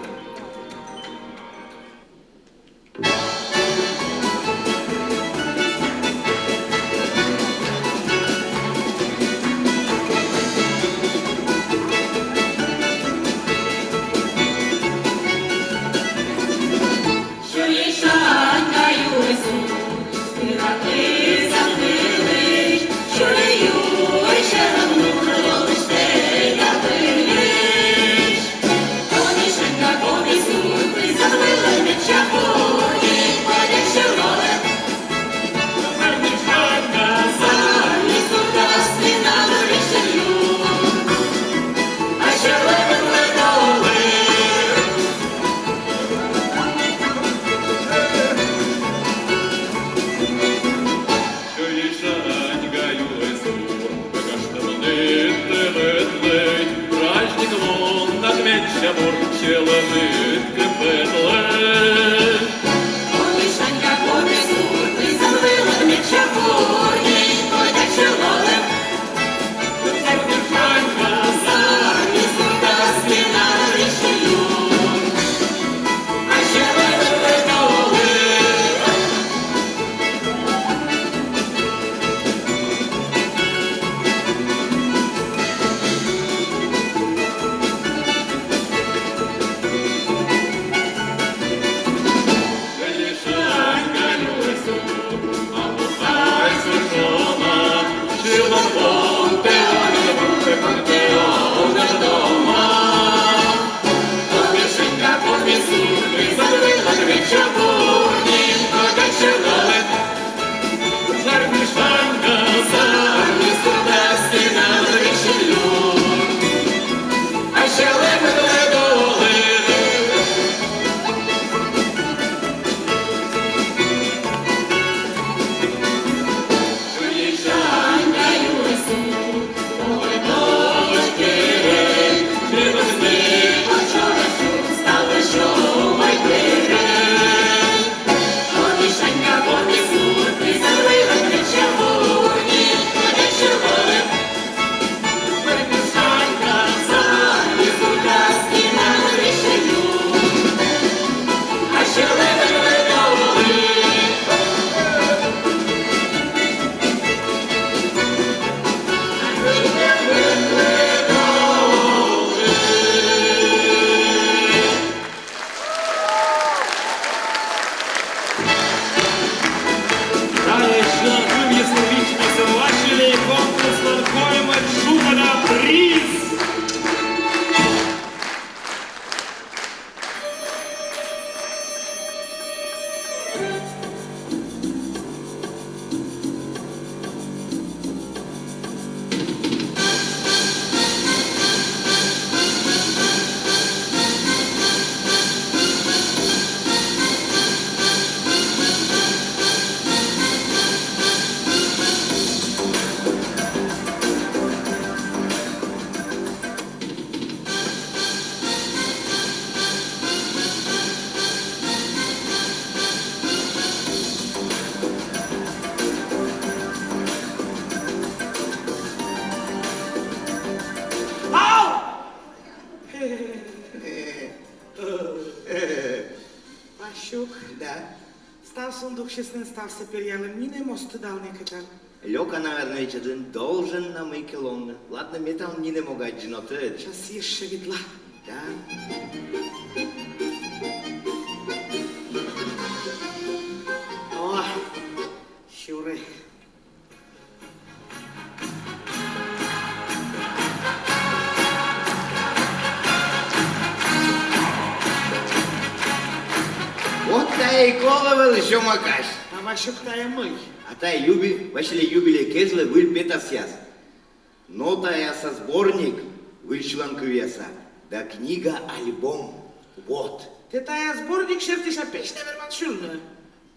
Став сундук 16 периалом, не мосты дал некогда. Лёка, наверное, один должен на мой килон. Ладно, мне там не могу одиноты. Сейчас еще видла. Да. О, щуры. Вот та и коловал еще макаш. А ваша птая мы. А та юби, вашли юбилей кезле выль петасяс. Но та я со сборник выль шланкувеса. Да книга альбом. Вот. Ты тая сборник шертиша песня верман шульна.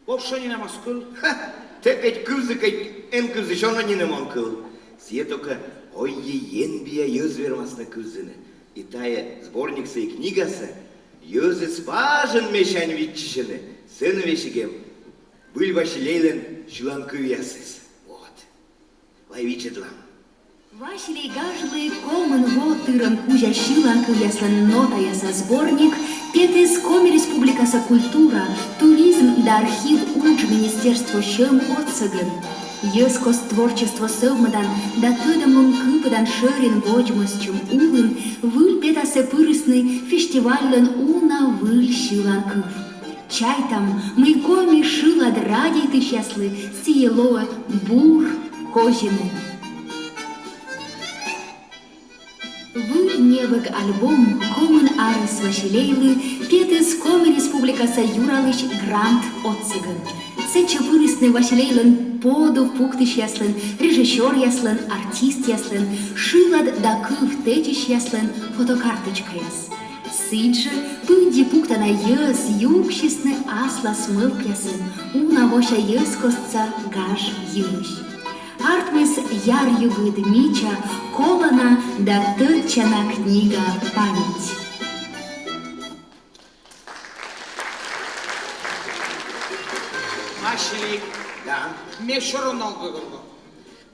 Вообще не на Москву. Ха, те кать кузы, кать эн кузы, шо на не намонкал. Сие только ой ен бия ёз вермасна кузыны. И тая сборник сей книгаса ёзы спажен мешань витчишины. Сыны вешигем. Выль ваши лейлен шланкувесес. Вот. Вай вичедлам. Вашили гажлы комен вотыром кузя шиланка яслен нота яса сборник, петес коми республикаса культура, туризм да архив уч министерство шем отсыгын. Ескос творчество совмадан, да тыдам лункыпадан шерин вочмосчым улын, выль петасе пырысны фестивален уна выль шиланкыв. Чайтам мы коми шилад ради ты счастлы, сиелоа бур козины. Выль небык альбом комен арес Вашилейлы, петес коми республикаса Юралыч грант отсыгын. Сече пырысны Вашилейлын подов пуктыш яслын, режиссер яслын, артист яслын, шилад да кыв течиш яслын, фотокарточка яс. Сыджы пыди пуктана ес юкшисны асла смылк ясын, уна воша ес костца гаш юлыш. Артмыс яр югыд мича, колана да тырчана книга память. Вашили, Да. мне все равно говорю.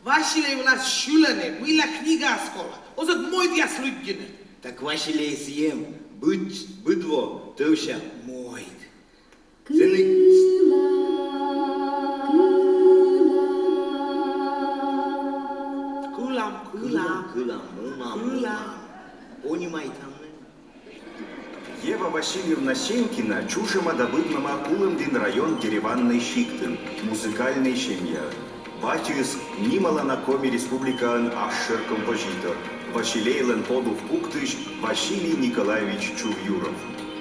Вашили у нас шулены, мы ла книга скоро. Озад мой дьяс людгины. Так ваши лесьем, быдво, тыша мой. Сыны... Кулам. Понимай там, Ева Васильевна Сенькина чушема добытнама Кулымдин район дереванный Щиктын, музыкальный семья. Батюс нимала на коми республикан ашер композитор. Василейлен подув пуктыш Василий Николаевич Чувюров.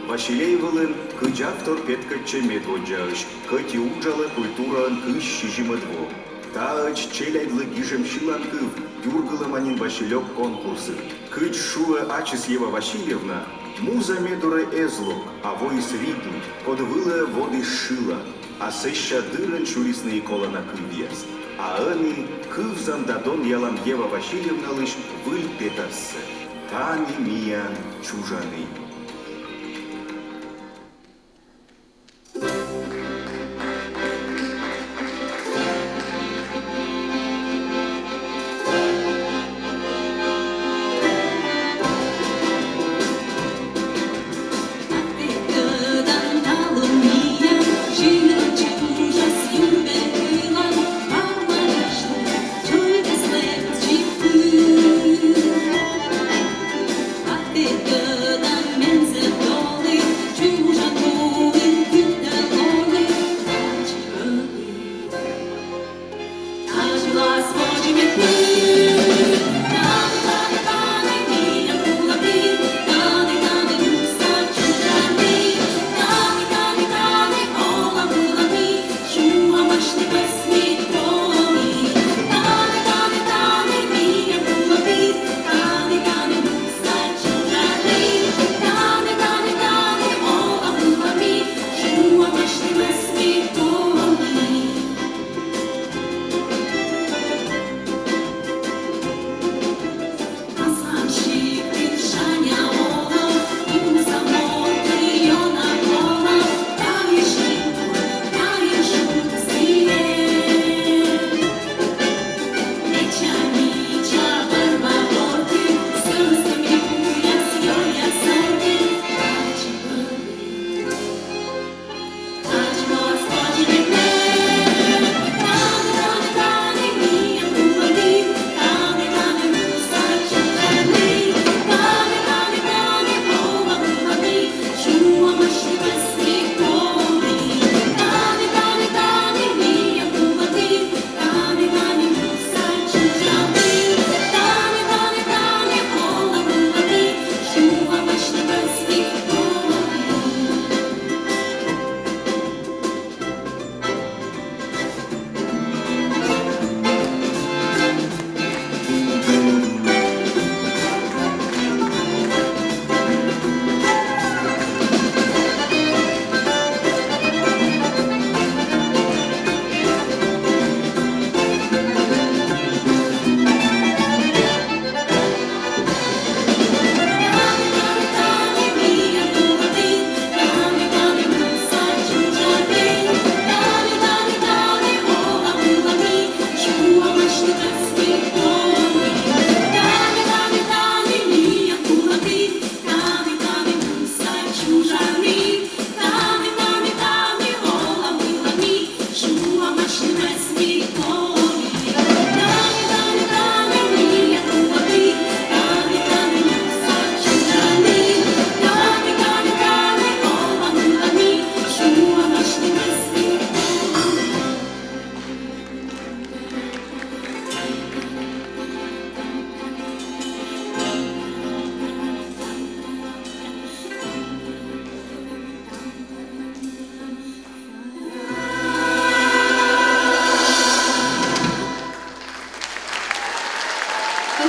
Василеевылын кыджактор петкаче медводжаш, кати уджала культуран кыш шижимадво. Тач челяйдлы гижем шиланкыв, юргылыманин Василек конкурсы. Кыч шуэ ачис Ева Васильевна, муза медуре эзлок, а войс ритм, подвылая воды шила, а сеща дырын чурисные колона кывьяс. А они кывзам дадон ялам Ева Васильевна лишь выль петассе. Тани миян чужаны. Ты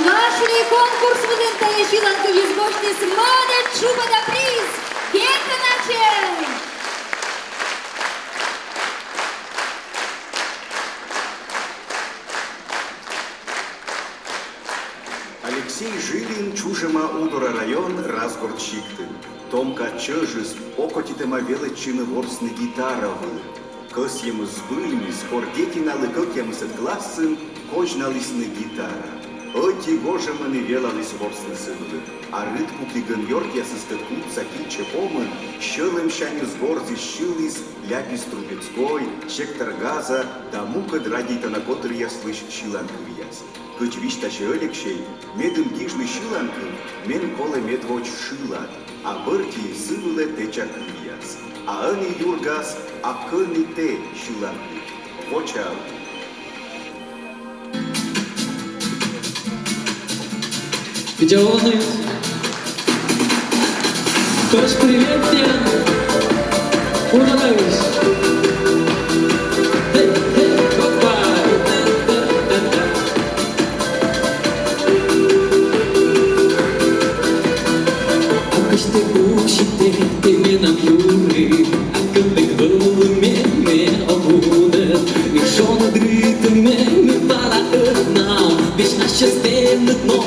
Вашли конкурс винен Шиланку визбошни с мода чубада приз. Кеканаче! Алексей Жилин, Чужема Удора район, Разгород Шиктын. Томка Чыжис, окотитема величины ворсны гитаровы. Кос ему сбыльми, скор дети налыкокемыс от классым, кожналысны гитара. Оти гожеманы велалыс ворсны сывлы. А рытку киган йортясыс кыткут саки чепомы, щелым шанис горзи щилыс, ляпис трубецкой, сектор газа, да мука драдита на котр я слыш щиланков яс. Кыч вишташи Алексей, медым гижны щиланков, мен коле медвоч шилат, а бырти сывлы течак яс. А ани юргас, а кыни те щиланков. Вочал. Видеоны. Кош, привет тебе. Удалаюсь. Опа. Акышты кушите, ты менам юры. Акынды гылыме ме обуды. И шоны дрыты ме пара ырнам. Беш нащастенны дно.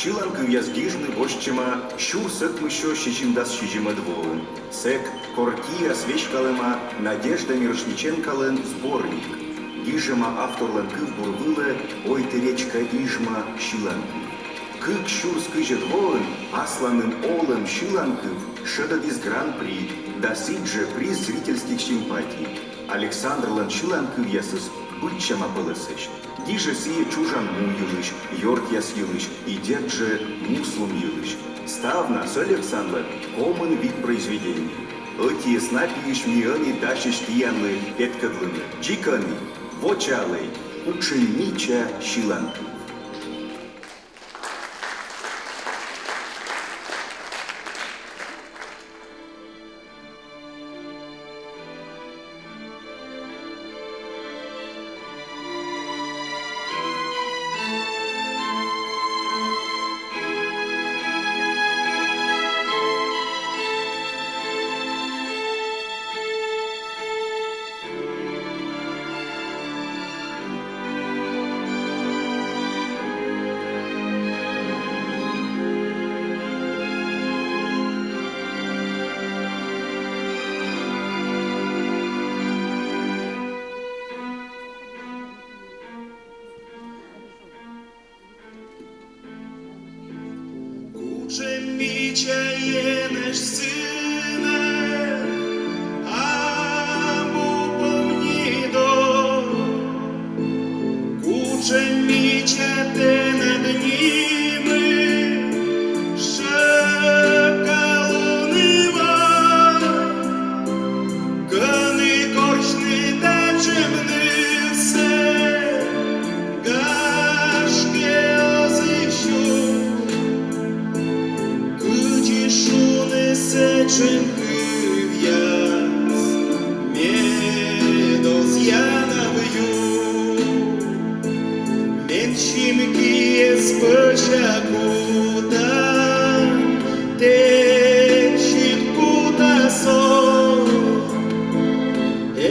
Шиланкы вязгижны бошчема щур сыкмыщо щичиндас щижимадволын. Сек Кортия свечкалыма Надежда Мирошниченкалын сборник. Ижема авторланкы бурвылы ой теречка ижма Шиланкы. Кык щур скыжедволын асланым олым Шиланкыв шедовиз гран-при, да сидже приз зрительских симпатий. Александр Ланшиланкыв ясыз быччама пылысыш. Диже сие чужан му йылыш, йорт яс йылыш, и дед же муслум йылыш. Ставна с Александром комын вид произведений. Эти снапииш миони дашиш тиянлы петкадлыны, джиканы, вочалый, ученича Шиланкыв. Учеміча єнеш сине, аму помнідо. Учеміча те над німи, шепкалунива. Кани корчни та чемнився, гашке озищу. Шуни сеченки в'яз, медоз я нав'ю. Меншімки спочатку там, течітку та сон.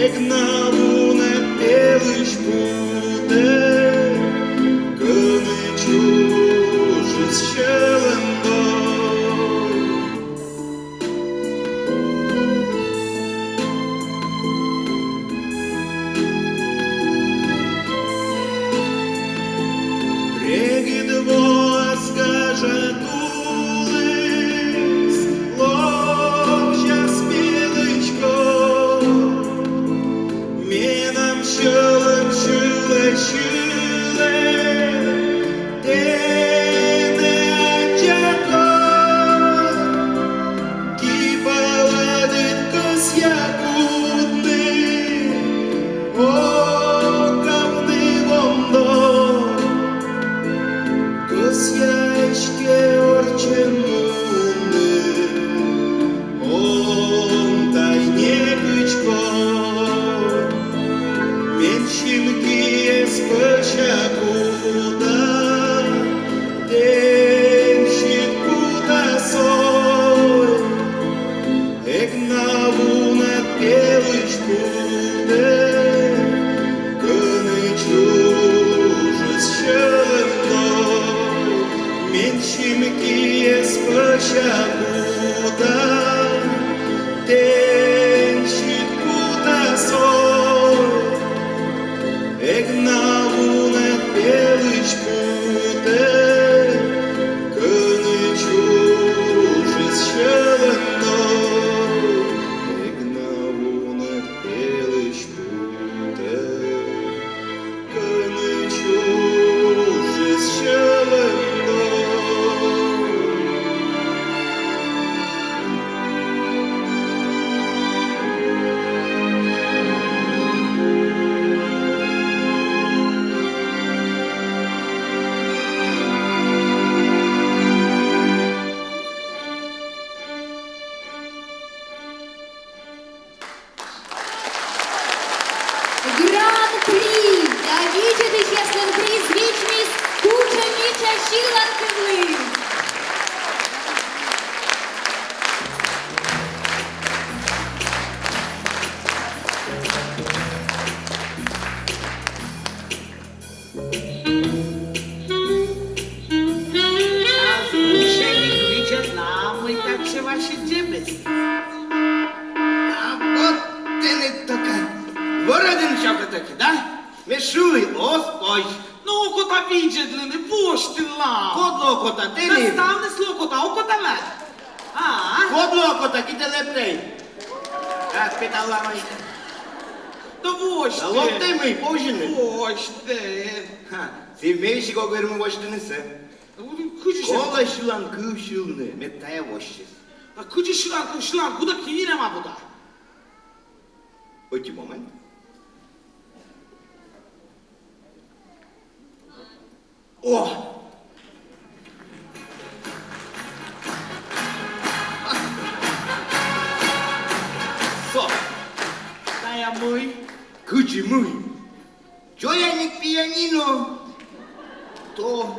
Як навуне пелиш буде, коли чужий щелендо. Бородин шапкатаки, да? Мешуй, оспой. Ну, кота виджедлини, поштила. Кодло кота, ти Не не. став не сло кота, окота лед. А? Кодло кота, кіте лептей. Так, питала май. Да вошти. Да лоптей май, пожини. Вошти. Ха, sevmeyi kogarımı başlanırsa. Кучиш. Kola şılan kıvşılını, mettaya boşçuz. А кучиш шланг, куда кини нема буда. Оті момент. О! Со! Та я мой. Кучі мой! Чо я не піаніно? То...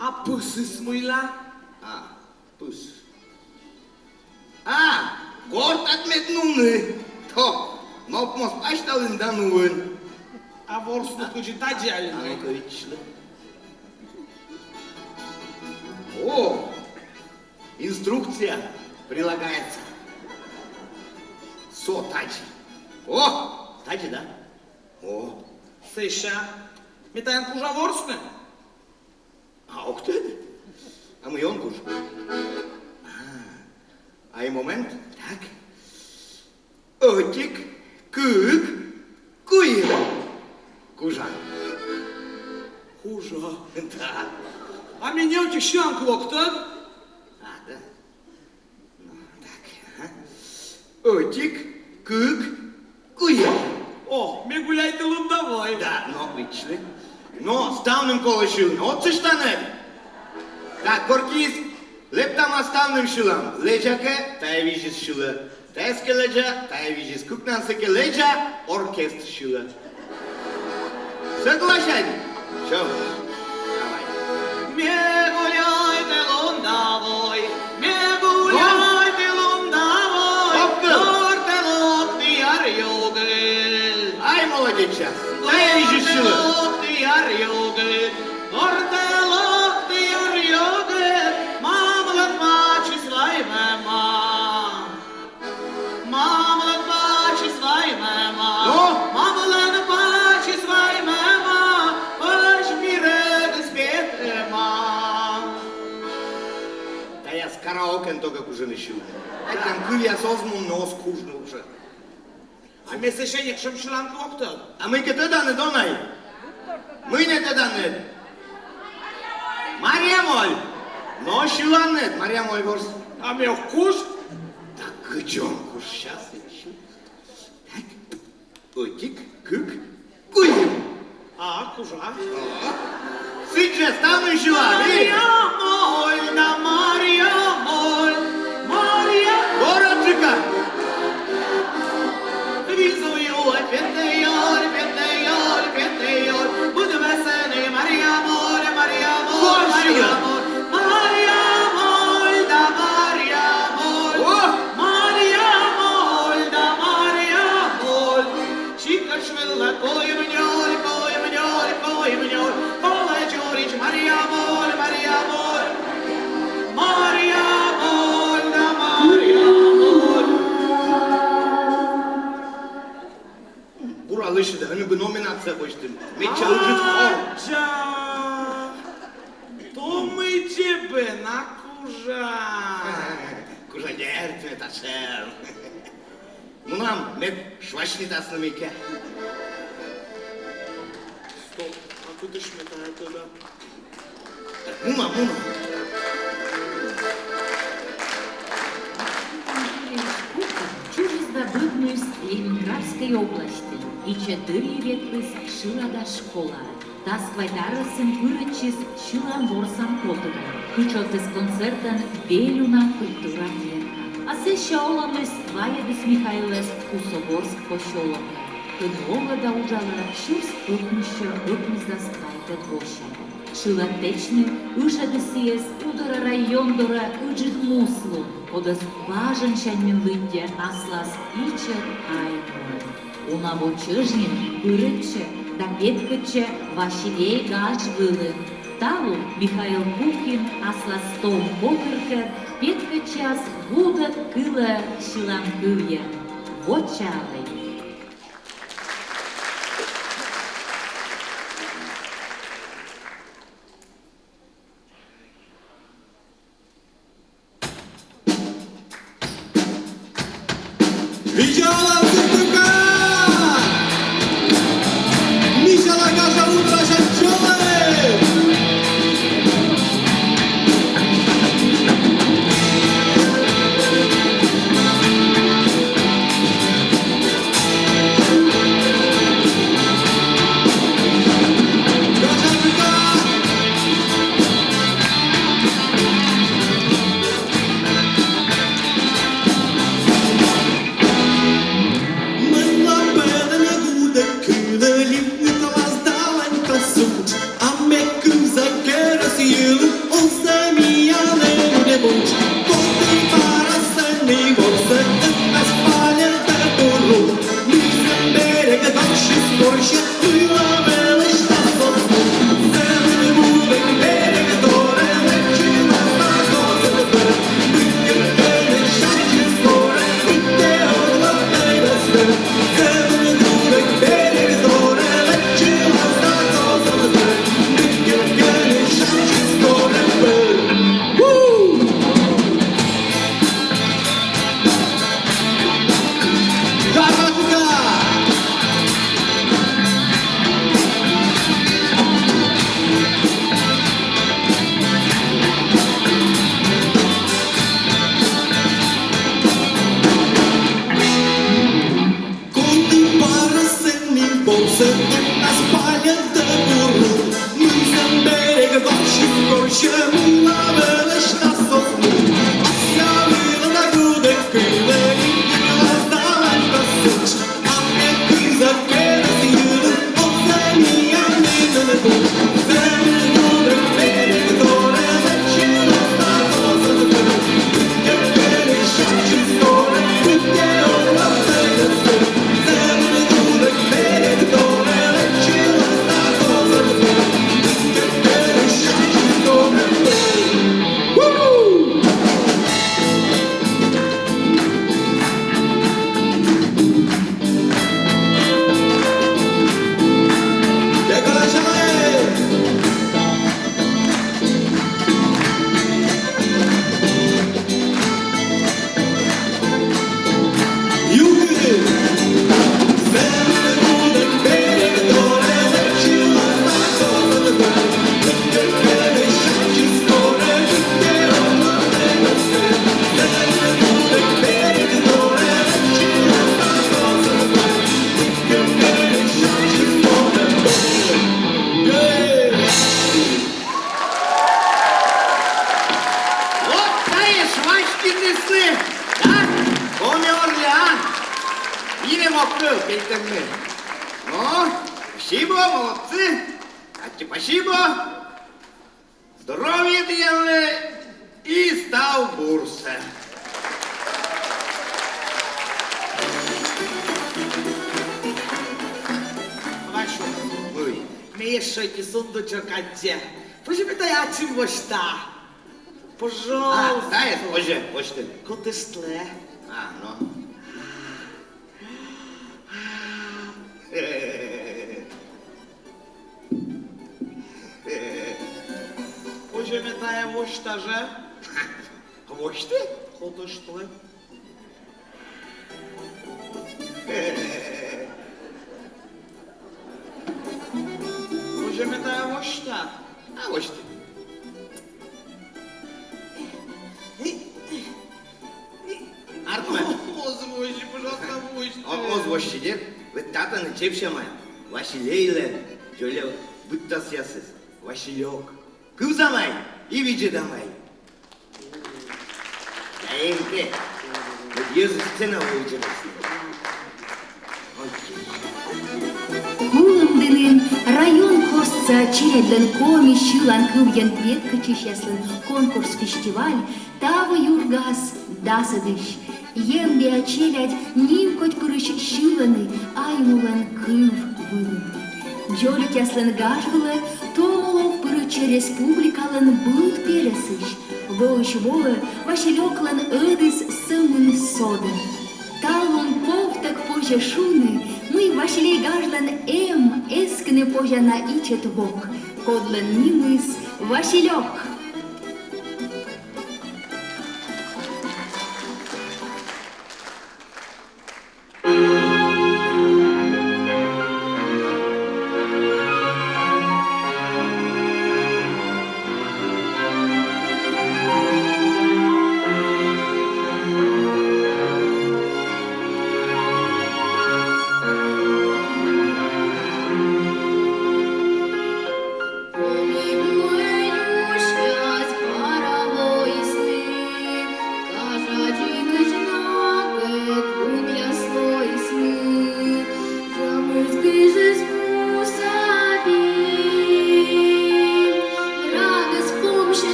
А пуси смойла. А, пус. А, корт atmetnumны. То, нопмос baştalından uğun. А ворсну кучи та джалина. Ну-ка, вичли. О, инструкция прилагается. Со, тачи. О, тачи, да? О, Сиша. Митаем кужа ворсны. а ух ты. А мы он куш. А и момент, так. Отик, кык, куин. Кужа. Хужа. Да. А меня у тебя шланг локтов? А, да? Ну, так. Ага. Отик, кык, куин. О, ми гуляйте лундовой. Да, но вичли. Но ставным колышил, от се штане. Так, коркиз, лептама ставным шилам. Леджаке, тая вижис шила. Тайске леджа, тая вижис кукнансеке леджа, оркестр шила. Соглашай. Шо? Давай. Ме гуляйте лундовой, ме гуляйте лундовой. Опка. Торте локти арьюгы. Ай, молодеча. Тая вижис шила. Локти арьюгы. Торте локти арьюгы. Мамлет мачи свай мема. Мамлет мачи свай мема. Ну? Мамлет мачи свай мема. Паш мире деспет ема. Та я с караокен тога уже не шила. Там кывя созмун нос кужно уже. А ми се ще якщо шланг локтов. А мы кете да не донай. Мы не те да не. Мария моль. Но шилан нет, Мария моль ворс. А ми вкус? Так, кычон куш, сейчас еще. Так, отик, кык, куем. А, кужа. Сыджа, стану шила, види? Мария моль, да Мария моль. Мария Городчика. візую, п'ятийор, п'ятийор, п'ятийор. Буде веселий Марія моль, Марія моль, Марія моль. Марія моль, да Марія моль. О! Марія моль, да Марія моль. Чіка швилла, коймньоль, коймньоль, коймньоль. Коле чоріч, Марія моль, Марія моль. Марія моль, да Марія моль. Бура лише да, ми би номінація хочете. Ми чалжит хор. Аджа, то ми тебе на кужа. Кужа дертме та шер. Ну нам, мед швачні та сноміке. Стоп, а куди ж метає туди? Муна, муна. Чужездобытную с Ленинградской области и 4 ветлыс шылада школа. Тас квайтарысын пырычис шылан ворсам котыда. Кычотыс концертан белюна культура верка. А се шаоламыс Ваядыс Михайлес Кусогорск пощолока. Кыдвога да ужала шурс ыкмыща ыкмыздас квайтет воща. Шилатечны ышадысиес удара райондора ыджит муслу. Одас важен шаньмин лынде аслас ичер айнор. Уна вочыжнин пырычче да петкычче Василей гаш вылы. Таву Михаил Кукин аслас том покыркер, петкычас гудат кыла шилан кывье. Вочалый. Widziałam tylko misia lekarza utrażać czołem. Спасибо, молодцы. Спасибо. Здоровья делали и стал бурса. Вашу, мне еще эти сундучок отде. Пожалуйста, я чем вошта. Пожалуйста. Да, это позже. Коты стле. Ну. Możemy daje wosztarze? Woszty? Koty sztle. Możemy daje woszta. A woszty. Артмен. Озвучи, пожалуйста, вошты. Озвучи, нет? Вы тата не чепся моя. Василейле, жоле, будто сясыз. Василек. Кузамай и види домой. Я им те. Вот езу сцена выучилась. Кулымдынын район костца челядлен коми шилан кывьян петкачишеслен конкурс-фестиваль Тава юргас дасадыш. Ембе челядь нимкоть пырыш шиланы аймулан кыв вылын. Джолик яслен гажгылы томолов пырычы республикалын быт пересыш. Вош волы Василёклан ыдыс сымын соды. Талон повтак позже шуны, мы Василий гаждан эскны позже на ичет вок. Кодлен нимыс Василёк.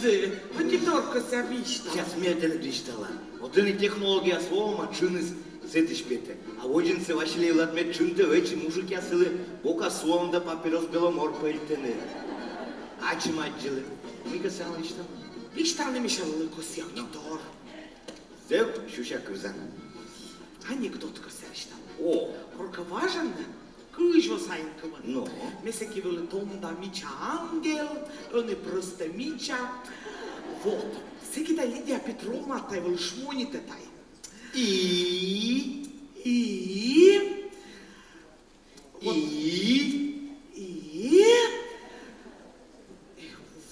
Види, вот не только совища. Сейчас медленно диштала. Вот они технология слова, машины сетишпете. А один се вашли ладмет чунте вечи мужик ясылы, бока словом да папирос беломор пельтене. Ачим аджылы. Мика сала иштам. Иштаны мешалы косяк не дор. Зев шуша кызан. Анекдот косяштам. О, Руковажен, кыжо сайнкова. ну. Месеки вели тонда мича ангел, он и просто мича. Вот. Всеки да Лидия Петровна тай вели шмоните тай. И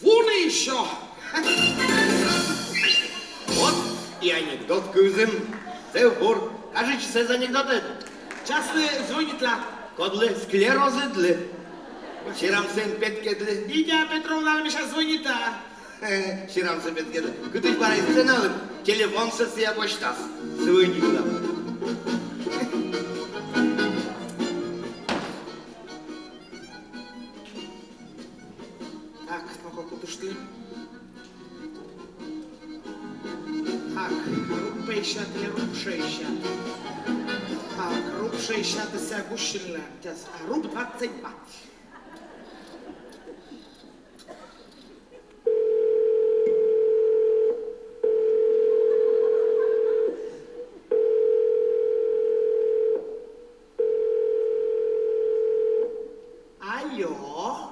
вон еще. вот и анекдот кызым. Зев бор. Кажи, че за анекдоты? Частный звонит ла. Кодлы склерозы длы. Ширам сен петкедлы. Лидия Петровна миша звонит ла. Ширам сен петкедлы. Кытыш барай сценалым. Телефон сосия поштас. Звони нам. Так, ну как подошли? Так, руб 50 или руб 60? Так, руб 60 это гущенля. А руб 22. Алло.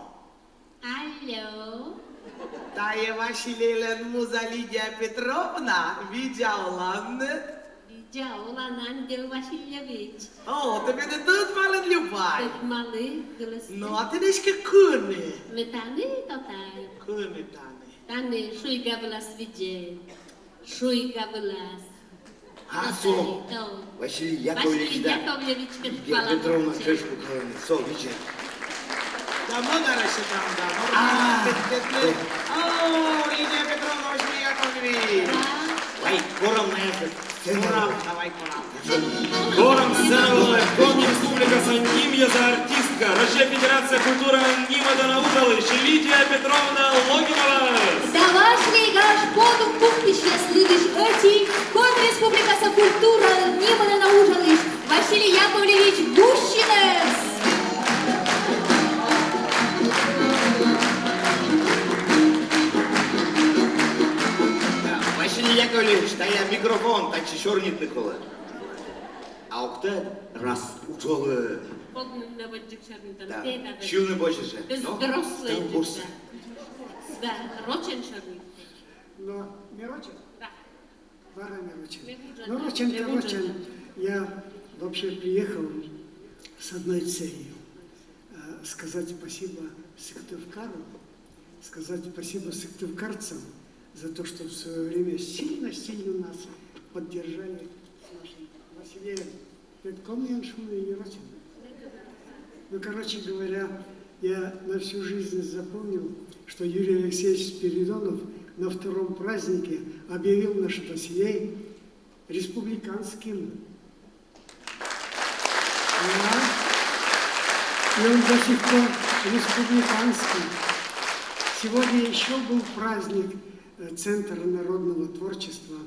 Алло. Тая Василиевна Муза Лидия Петровна, видела? Видела, Ангел Васильевич. О, ты меня тут мало любай. Тут малы, голос. Ну, а ты дешки куни. Метаны, тотай. Куни таны. Таны, шуйга влас виде. Шуйга влас. Асо. Василий Яковлевич, да. Яковлевич, Лидия Петровна, чешку кроме. Со, видишь? Да много раз там, да. О, Лидия Петровна, Василий Яковлевич. Вай, кором на это. Корам, давай корам. Хором сценовала Коми Республика Сантимья за артистка, Россия Федерация культуры Нима Данаудалыч, Лидия Петровна Логинова. Давашли гаш поду пухтыш яслыдыш эти, Коми Республика за культура Нима Данаудалыч, Василий Яковлевич Гущинец. Василий Яковлевич, та я микрофон, так че шорнит Никола. А октед раз учёлы. Погнем на воджик шарнитан. Да, чилны больше же. Взрослый. Стал бурса. Да, рочен шарнит. Но Мирочен? Да. Вара Мирочен. Мирочен, Ну, Рочен. Я вообще приехал с одной целью. Сказать спасибо Сыктывкару, сказать спасибо сыктывкарцам за то, что в свое время сильно нас поддержали с нашим Василием Петком Яншуном и Еротиным. Ну, короче говоря, я на всю жизнь запомнил, что Юрий Алексеевич Спиридонов на втором празднике объявил наш Василий республиканским. Да. И он до сих пор республиканский. Сегодня еще был праздник. Центр народного творчества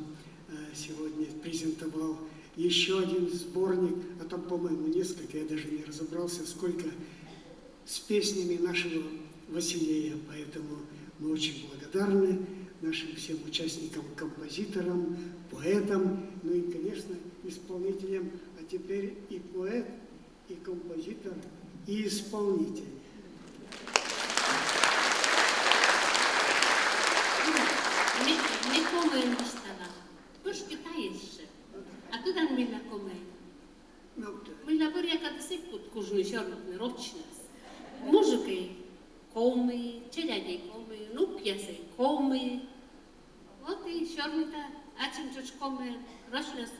сегодня презентовал еще один сборник, а там, по-моему, несколько, я даже не разобрался, сколько, с песнями нашего Василия. Поэтому мы очень благодарны нашим всем участникам, композиторам, поэтам, ну и, конечно, исполнителям, а теперь и поэт, и композитор, и исполнитель. Не комаем нещата. Пушки та еще. А туда не на комаем. Мы на варя когда се под кожу шарнутны рочнас. Мужики комы, челяди комы, нукья се комы. Вот и шарнута, а чем чуть комы рочнас.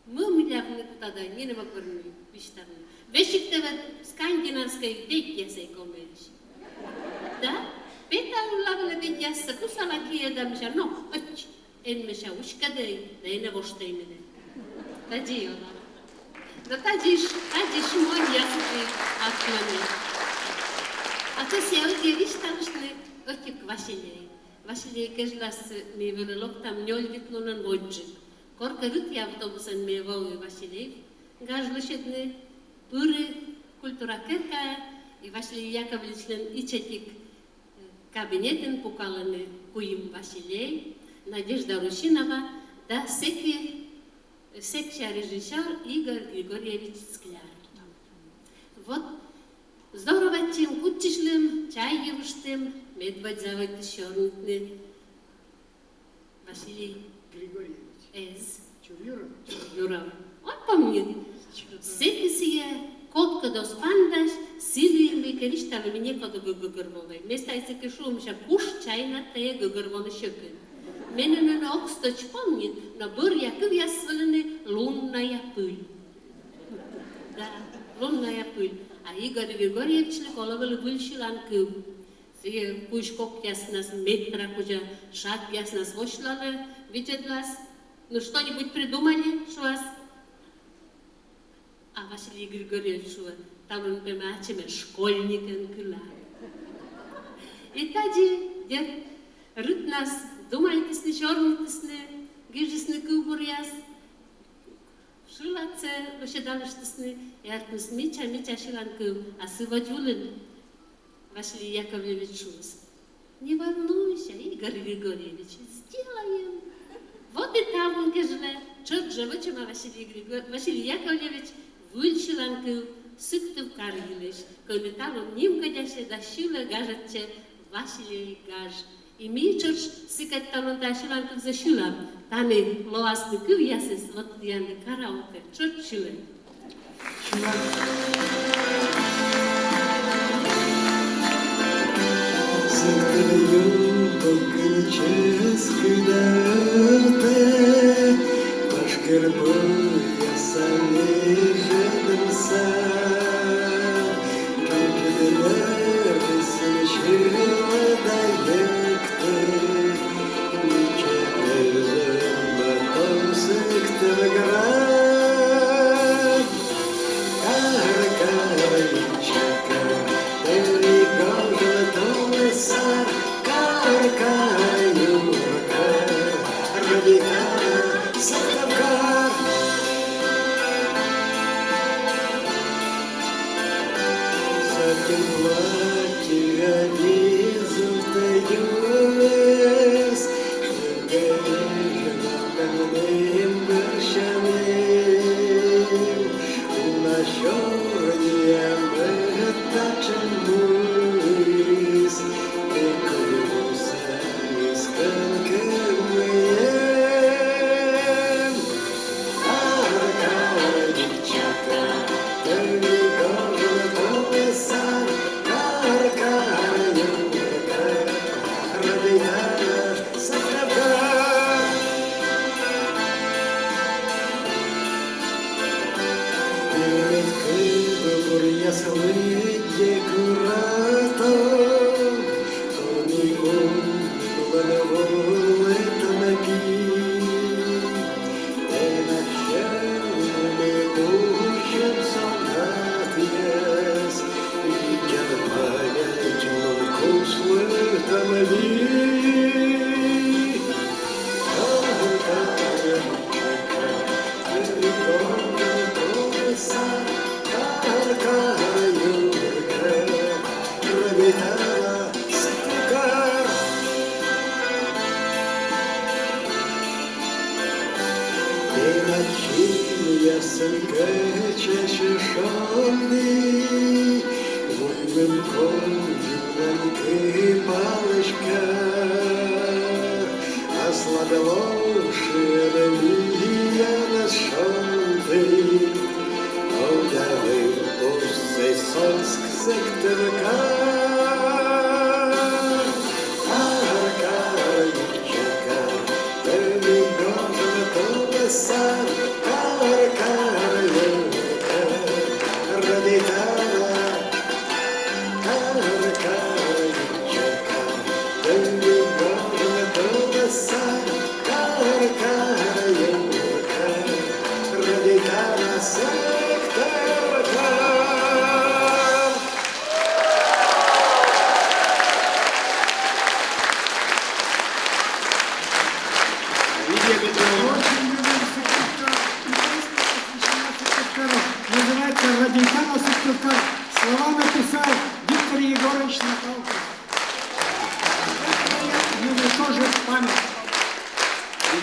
Мы милявны туда да не могли виштарны. Вещик-то скандинавской дикья се комыш. Да? Petaulavale vedjassa kusala kiedämisä, no, en me saa uskadei, ne vosteimene. Tädi on. No tädis moi jäsuki akmani. A to se oikein vistausne oikein Vasilei. Василий Кежлас ми велелок там нёльвитлунан воджик. Корка рыт я автобусан ми вовы Василий. Гажлышетны пыры культура керкая и Василий Яковлевичнен ичетик кабинетен пукаланы куим Василий, Надежда Русинова, да секция режиссер Игорь Григорьевич Скляр. Вот здорово тем кутчишлым, чай евштым, медведь заводит шорнутны. Василий Григорьевич. Чурюров. Он помнит. Секция котка до спандаш, силы ми кевиштали мне кода гугурвовой. Места из кешумша куш чайна тая гугурвона шөпен. Менен оксточ помнит, но бур яков ясвалены лунная пыль. Да, лунная пыль. А Игорь Григорьевич головали выльшилан кыл. Сие кушкок яснас метра, кужа шаг яснас вошлали, видят вас. Ну что-нибудь придумали, что вас? А Василий Григорьевич, там он помачеме школьникен кыла. И тади, дед, рыт нас, думайтесны, чернитесны, гижесны кубуряс, шилаце, лошадалыштесны, яртнес мича шилан кыл, а сывадюлен, Василий Яковлевич шус. Не волнуйся, Игорь Григорьевич, сделаем. Вот и там он кежле, чот живочема Василий Яковлевич, выльшилан кыл, сыктыв каргилеш, коли там он ним кадяше да шиле гажатче Василий гаж. И ми чорш сыкать там он да шилан кыл за шилам, таны лоасны кыл ясес, вот янды караоке, чот шиле.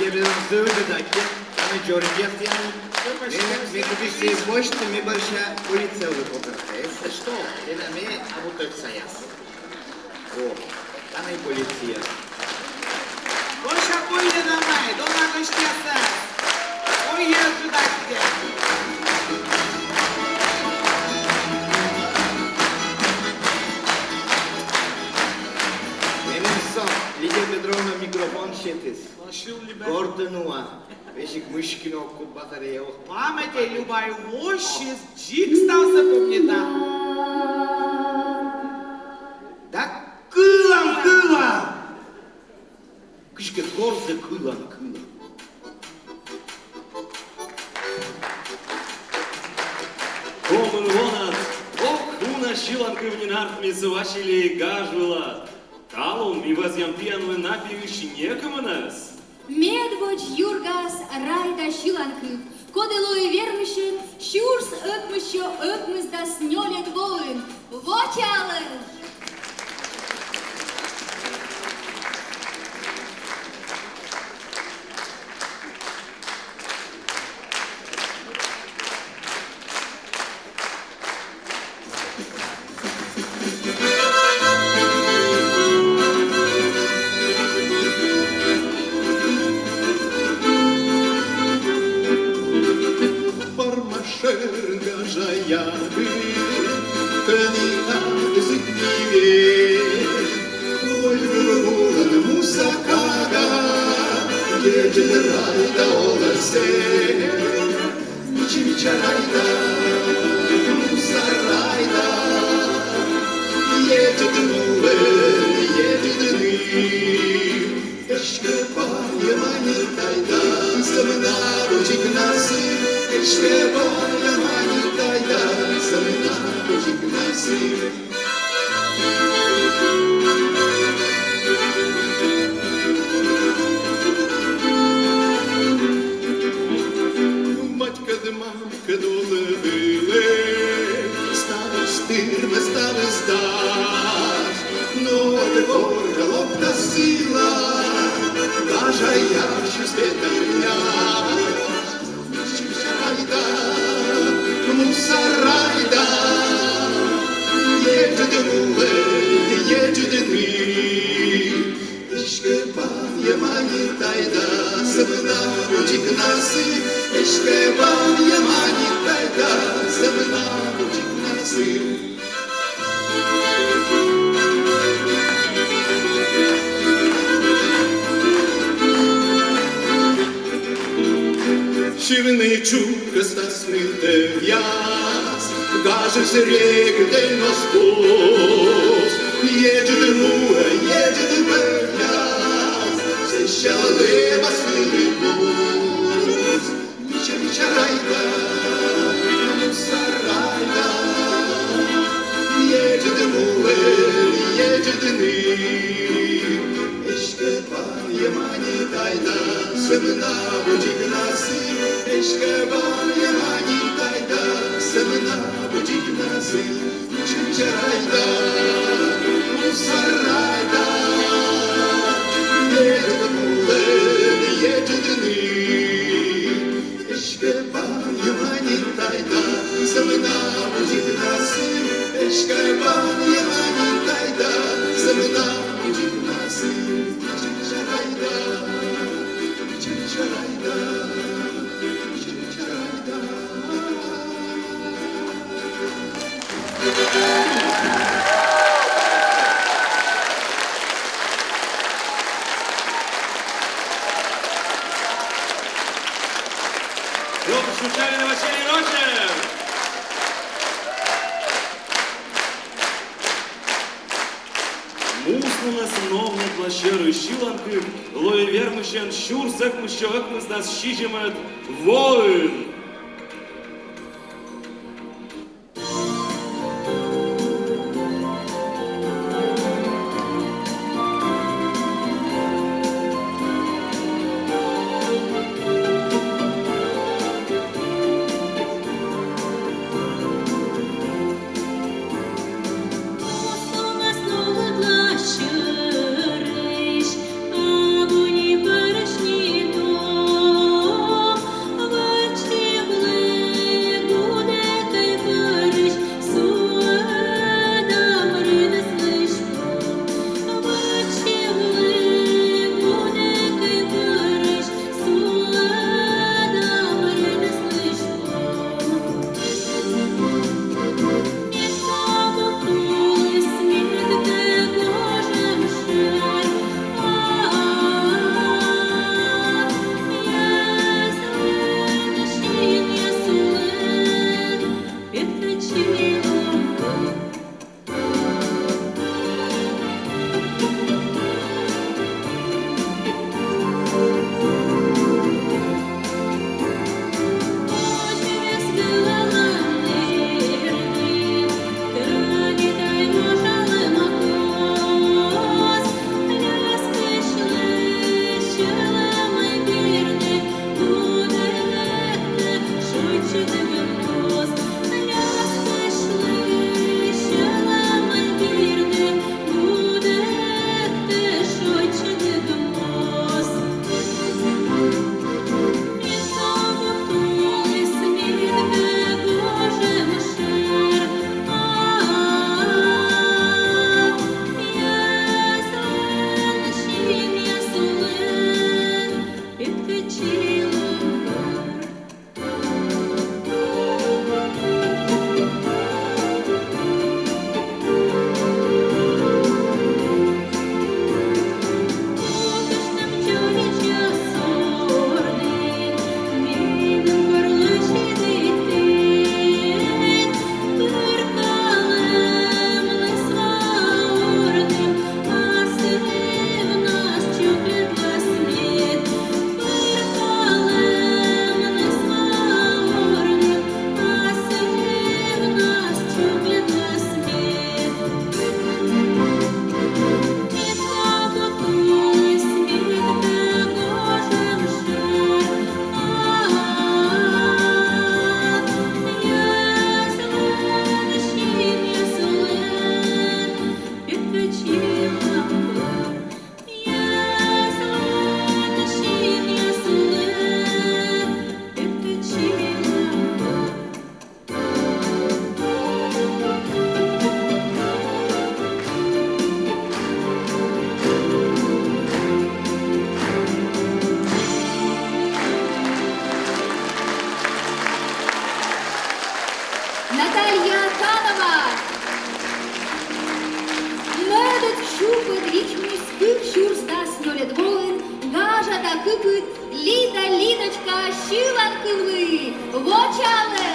Lige bir zıvıdaki, hani göreceğiz yani. Мы все мощны, мы большая полиция выходит. Если что, это мы работаем союз. О, там и полиция. Boşa koy denamay, dona kışkası. Koy yazı da gidelim. Benim son, Lidia Petrovna mikrofon şetiz. Başıl libe. Гордонуа. Вещик мышкино куб батарея. Пам'яті, любаю, ощі, джик стався помніта. Так, кылам! Кышкы корсы кылам. Комын вонат, ох, хуна шиланкы в ненарт мисывашили гажвыла. Калун, ми возьмем пьяную напивищи некомынас. Медвоч Юргас райда Шиланкыв, коделой вермишин, Шурс ökmüşö ökmüzda снёлет воин. Вочалы! Ширный чука стасный дев'яз, гажешь реки день Москвос, едет мура, едет дев'яз, все щалы басны бус, мича райда, сарайда, едет мура, едет ны, eşke var yemani tayda, semna bucik nasi. Eşke var yemani tayda, semna bucik nasi. Çimçerayda, musarayda, yecid mulen, yecidini. Eşke var yemani tayda, semna bucik nasi. Eşke var yemani tayda, semna bucik nasi. Çimçerayda, çimçerayda. Хлопцы шучали на вечерней ночи! Мусну нас новно плащеры Шиланкы, лои вермущен щур секмущо экмыз нас щижемет воин! Снова плащ, а буни барышни, кыпыт, Лида, Лидочка, шилан кылы, вочалы!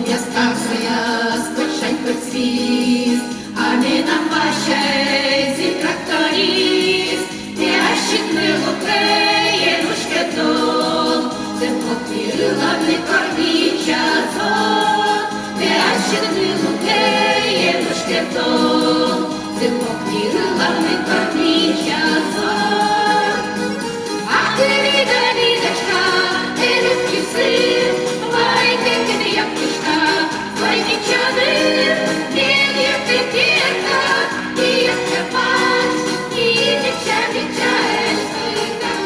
Я старшая, скучай хоть свист, а не на вашей зим тракторист. Я щитный лукрей, нушке дом, зим покрыла мне корнича зон. Я щитный лукрей, нушке дом, зим покрыла мне корнича зон. Ах ты, Лида, Лидочка, ты любки сын, вай ты мне я пышка, вай ничады, не ты перка, и я тебе пать, и дича дичаешь ты, как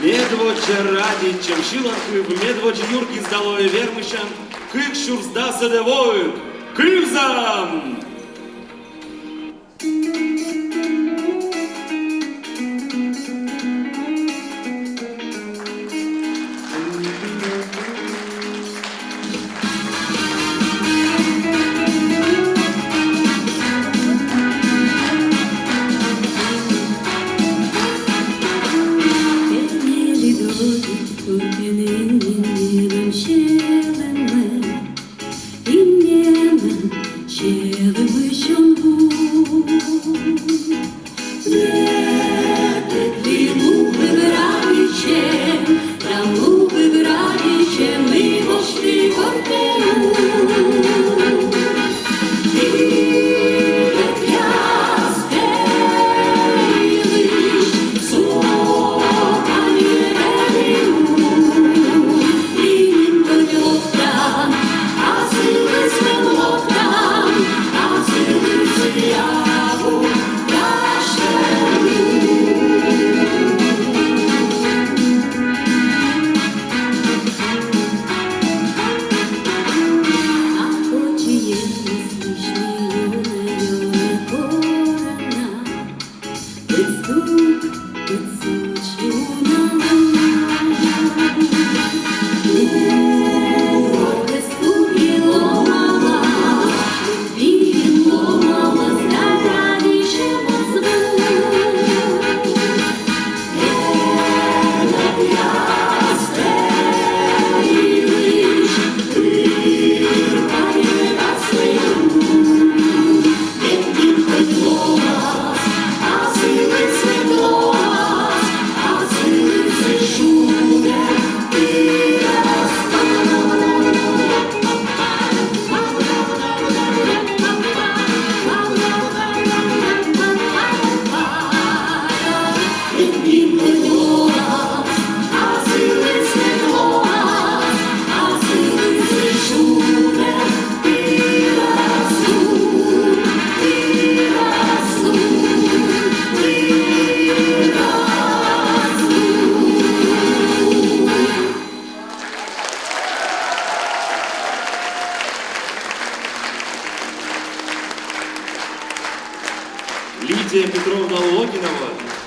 Медводче раді, чим шиланки в медводь юрки здалої вермишам, кик шурзда садовою, кивзам! Ще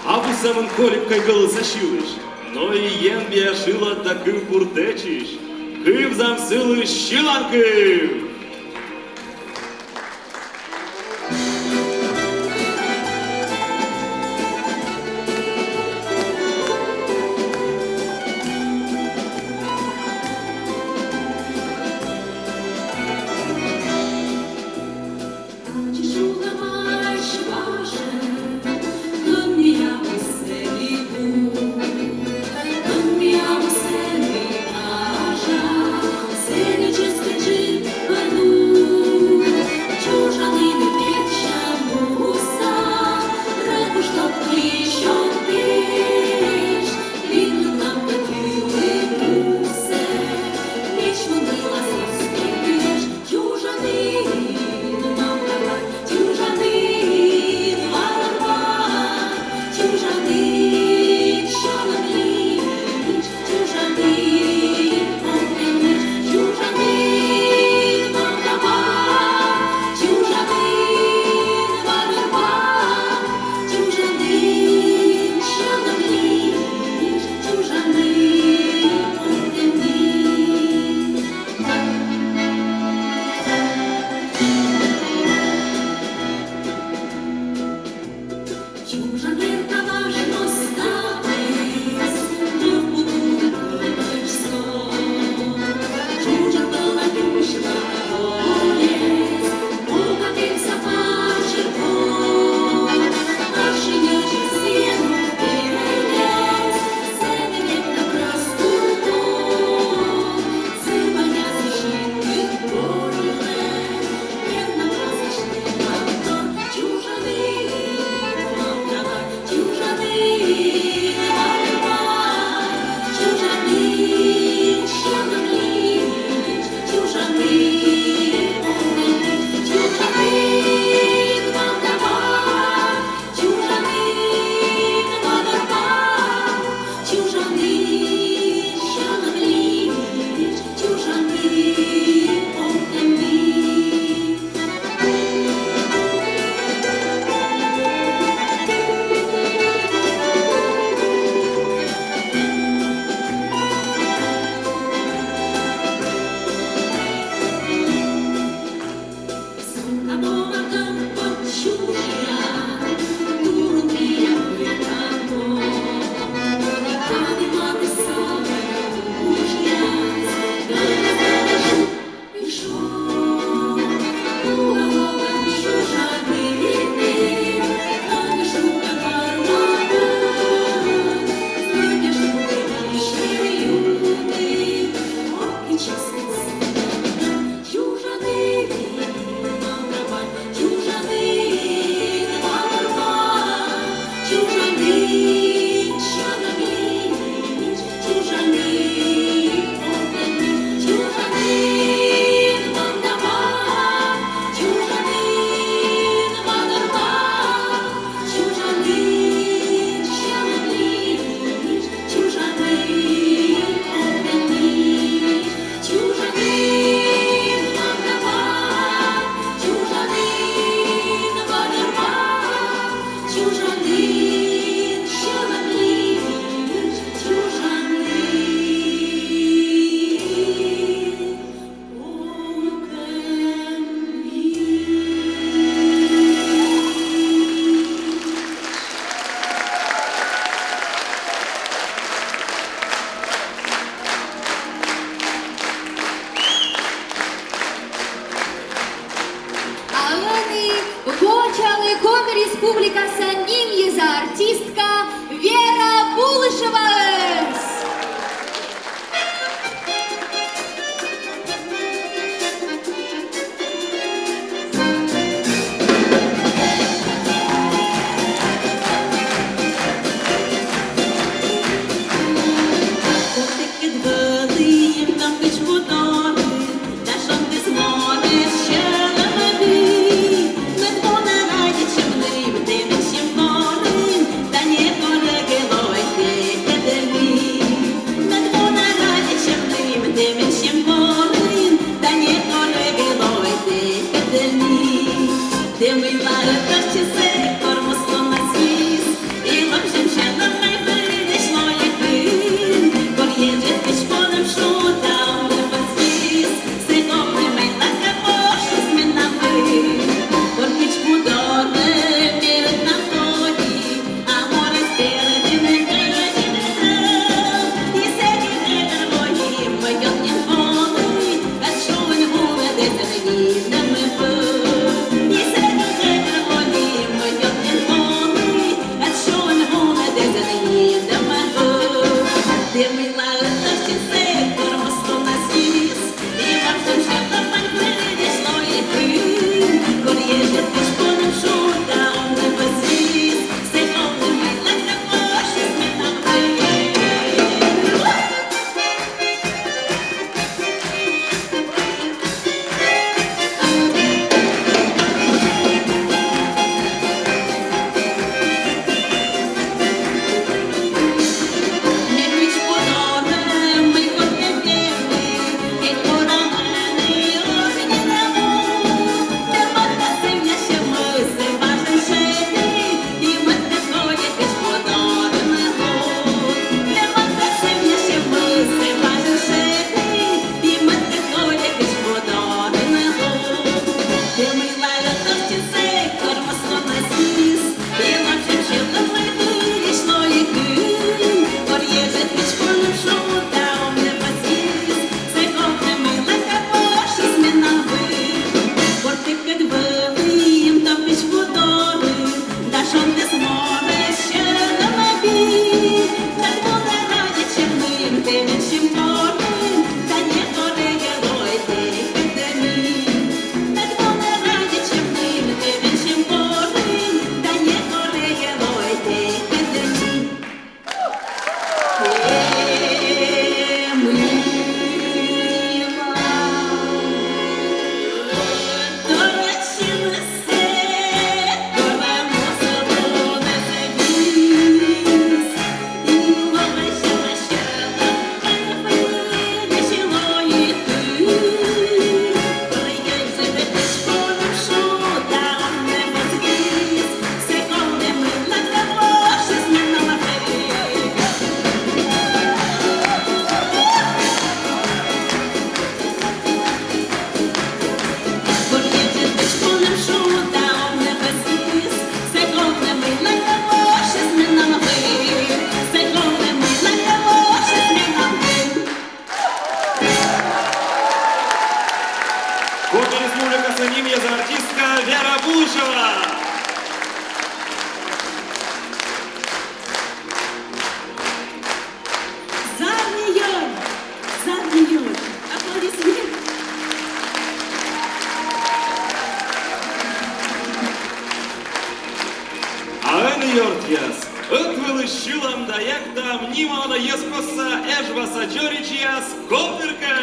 або самим колібкай голосашилиш, но і єн біяшила таки пуртечиш, кив замсили щіланки. Сеня, чи скажи, Пойли щилам да як там німо да єскоса ежваса джорічіас Котирка.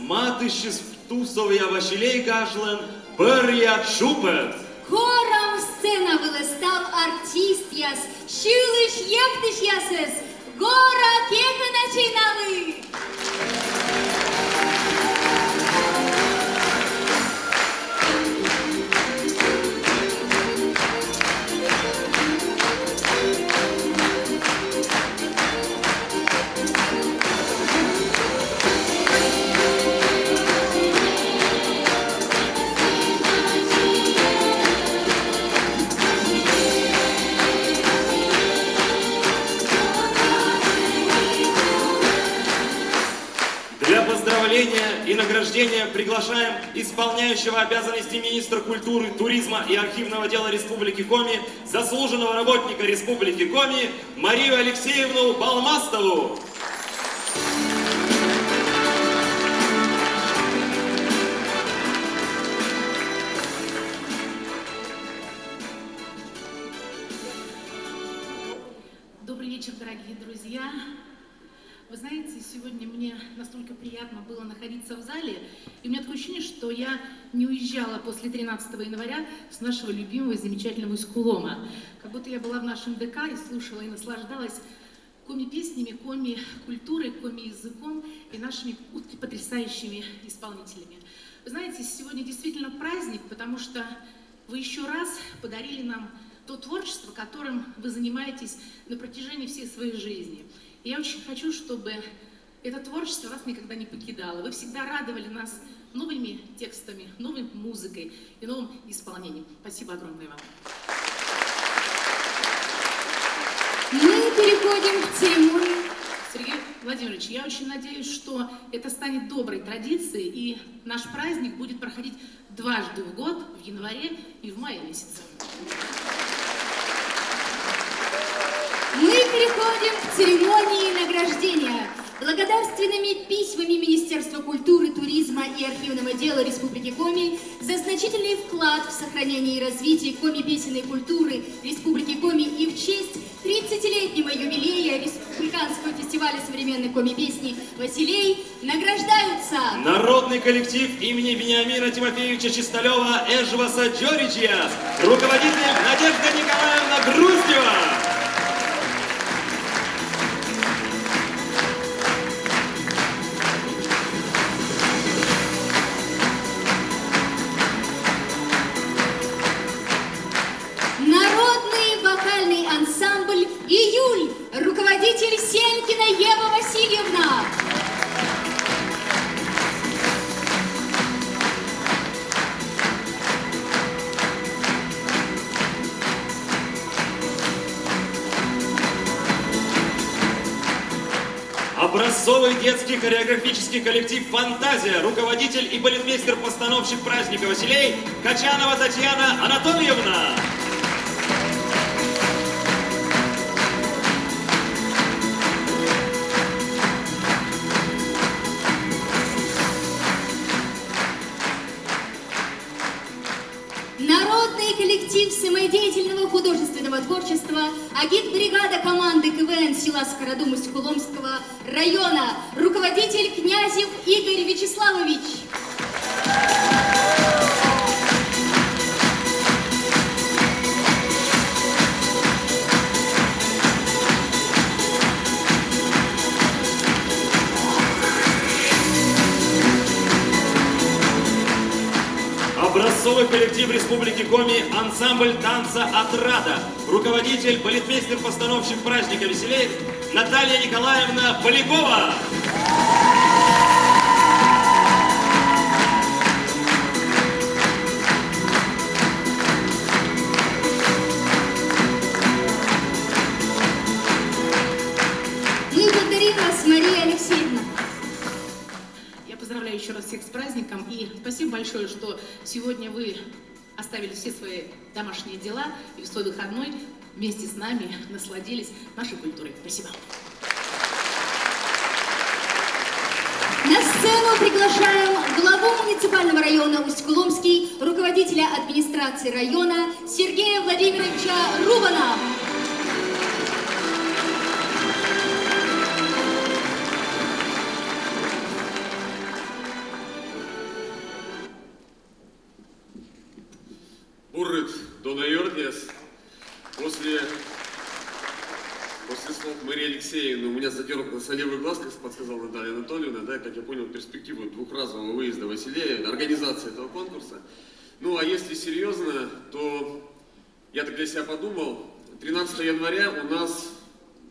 Матищис втусов'я Василей Гажлен, Бер'я Чупет. Хором сцена вилистав артист яс, щилиш єктиш ясес, гора кека начинали. И награждения приглашаем исполняющего обязанности министра культуры, туризма и архивного дела Республики Коми, заслуженного работника Республики Коми Марию Алексеевну Балмастову. Добрый вечер, дорогие друзья. Вы знаете, сегодня мне настолько приятно было находиться в зале, и у меня такое ощущение, что я не уезжала после 13 января с нашего любимого и замечательного Искулома. Как будто я была в нашем ДК и слушала и наслаждалась коми-песнями, коми-культурой, коми-языком и нашими потрясающими исполнителями. Вы знаете, сегодня действительно праздник, потому что вы еще раз подарили нам то творчество, которым вы занимаетесь на протяжении всей своей жизни. И я очень хочу, чтобы это творчество вас никогда не покидало. Вы всегда радовали нас новыми текстами, новой музыкой и новым исполнением. Спасибо огромное вам. Мы переходим к церемонии. Сергей Владимирович, я очень надеюсь, что это станет доброй традицией, и наш праздник будет проходить дважды в год, в январе и в мае месяце. Мы переходим к церемонии награждения. Благодарственными письмами Министерства культуры, туризма и архивного дела Республики Коми за значительный вклад в сохранение и развитие коми-песенной культуры Республики Коми и в честь 30-летнего юбилея Республиканского фестиваля современной коми-песни «Василей» награждаются народный коллектив имени Вениамина Тимофеевича Чисталева Эжваса Джоричья, руководитель Надежда Николаевна Груздева. народный вокальный ансамбль «Июль», руководитель Сенькина Ева Васильевна. Образцовый детский хореографический коллектив «Фантазия», руководитель и балетмейстер-постановщик праздника «Василей» Качанова Татьяна Анатольевна. Народный коллектив самодеятельного художественного творчества агитбригада команды КВН села Скородум Усть-Куломского района, руководитель Князев Игорь Вячеславович. Образцовый коллектив Республики Коми ансамбль танца «Отрада», руководитель, балетмейстер-постановщик праздника «Веселей» Наталья Николаевна Полякова. Мы благодарим вас, Мария Алексеевна. Я поздравляю еще раз всех с праздником, и спасибо большое, что сегодня вы оставили все свои домашние дела и в свой выходной вместе с нами насладились нашей культурой. Спасибо. На сцену приглашаем главу муниципального района Усть-Куломский, руководителя администрации района Сергея Владимировича Рубана. Буррит Донайордес, после слов Марии Алексеевны у меня задернулся левый глаз, как подсказала Наталья Анатольевна, да, как я понял, перспективу двухразового выезда Василея, организации этого конкурса. Ну, а если серьезно, то я так для себя подумал, 13 января у нас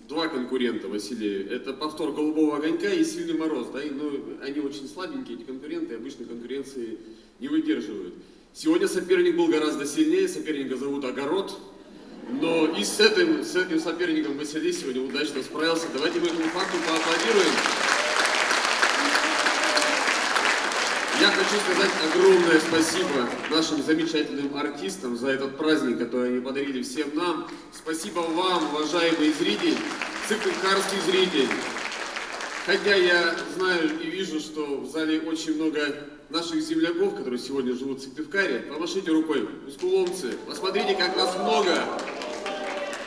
два конкурента Василею. Это повтор «Голубого огонька» и «Сильный мороз». Да, они очень слабенькие, эти конкуренты, обычно конкуренции не выдерживают. Сегодня соперник был гораздо сильнее, соперника зовут Огород. Но и с этим соперником Василий сегодня удачно справился. Давайте мы этому факту поаплодируем. Я хочу сказать огромное спасибо нашим замечательным артистам за этот праздник, который они подарили всем нам. Спасибо вам, уважаемый зритель, сыктывкарский зритель. Хотя я знаю и вижу, что в зале очень много наших земляков, которые сегодня живут в Сыктывкаре. Помашите рукой, усть-куломцы, посмотрите, как нас много.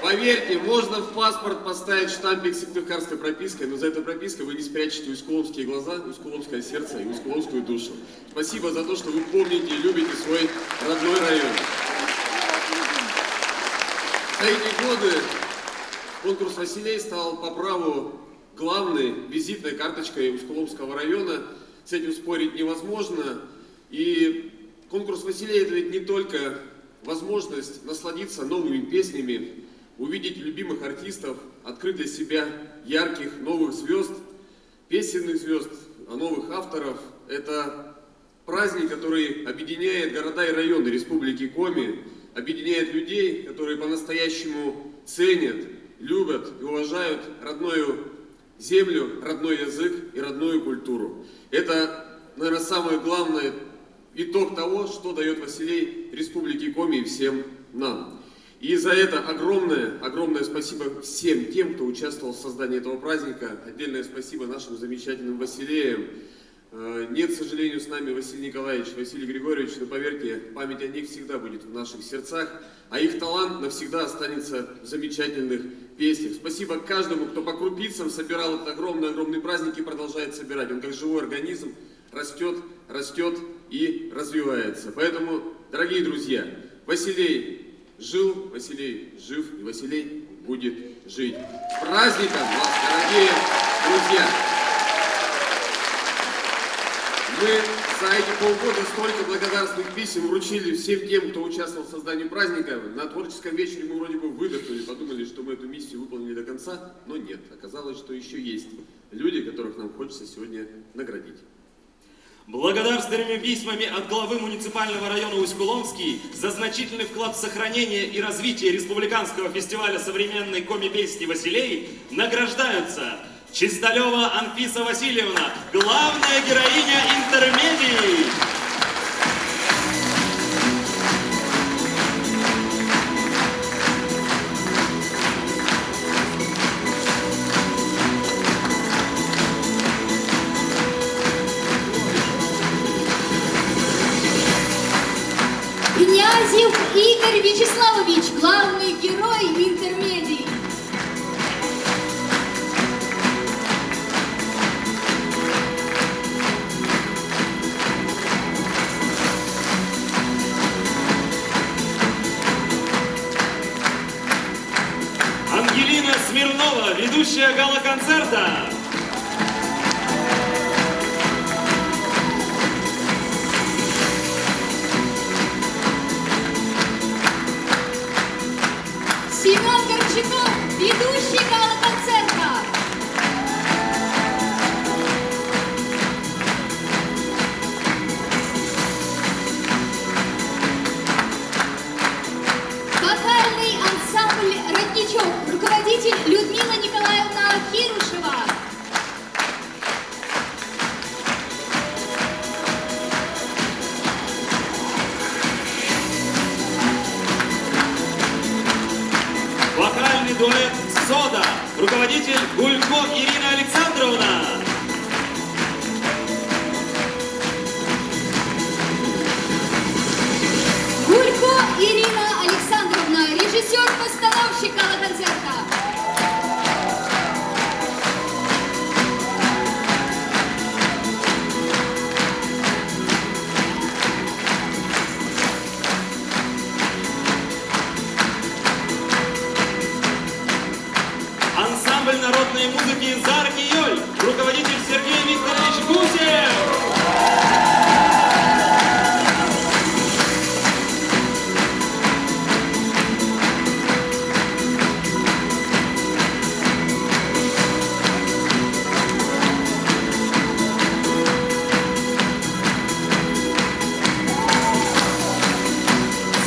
Поверьте, можно в паспорт поставить штампик с сыктывкарской пропиской, но за этой пропиской вы не спрячете усть-куломские глаза, усть-куломское сердце и усть-куломскую душу. Спасибо за то, что вы помните и любите свой родной район. За эти годы Конкурс «Василей» стал по праву главной визитной карточкой Усть-Куломского района. С этим спорить невозможно. И конкурс «Василей» — это ведь не только возможность насладиться новыми песнями, увидеть любимых артистов, открыть для себя ярких новых звезд, песенных звезд, новых авторов. Это праздник, который объединяет города и районы Республики Коми, объединяет людей, которые по-настоящему ценят, любят и уважают родную землю, родной язык и родную культуру. Это, наверное, самый главный итог того, что дает Василей Республике Коми и всем нам. И за это огромное спасибо всем тем, кто участвовал в создании этого праздника. Отдельное спасибо нашим замечательным Василеям. Нет, к сожалению, с нами Василий Николаевич, Василий Григорьевич, но поверьте, память о них всегда будет в наших сердцах, а их талант навсегда останется в замечательных песнях. Спасибо каждому, кто по крупицам собирал этот огромный праздник и продолжает собирать. Он как живой организм растет и развивается. Поэтому, дорогие друзья, Василей жил, Василей жив и Василей будет жить. С праздником вас, дорогие друзья! Мы за эти полгода столько благодарственных писем вручили всем тем, кто участвовал в создании праздника. На творческом вечере мы вроде бы выдохнули, подумали, что мы эту миссию выполнили до конца, но нет. Оказалось, что еще есть люди, которых нам хочется сегодня наградить. Благодарственными письмами от главы муниципального района Усть-Куломский за значительный вклад в сохранение и развитие республиканского фестиваля современной коми-песни «Василей» награждаются Чисталева Анфиса Васильевна, главная героиня интермедий. Князев Игорь Вячеславович, главный герой интермедий. Ангелина Смирнова, ведущая гала-концерта. Семен Горчаков, ведущий гала-концерта. Вокальный ансамбль «Родничок», руководитель Людмила Николаевна Кирушева. Вокальный дуэт «Сода», руководитель Гулько Ирина Александровна. Гулько Ирина Александровна, режиссер-постановщик гала-концерта. Ансамбль народной музыки «Зар-Киёль», руководитель Сергей Викторович Гусев.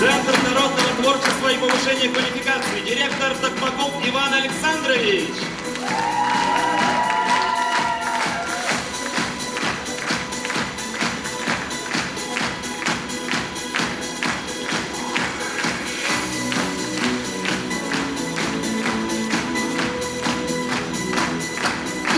Центр народного творчества и повышения квалификации, директор Токмаков Иван Александрович.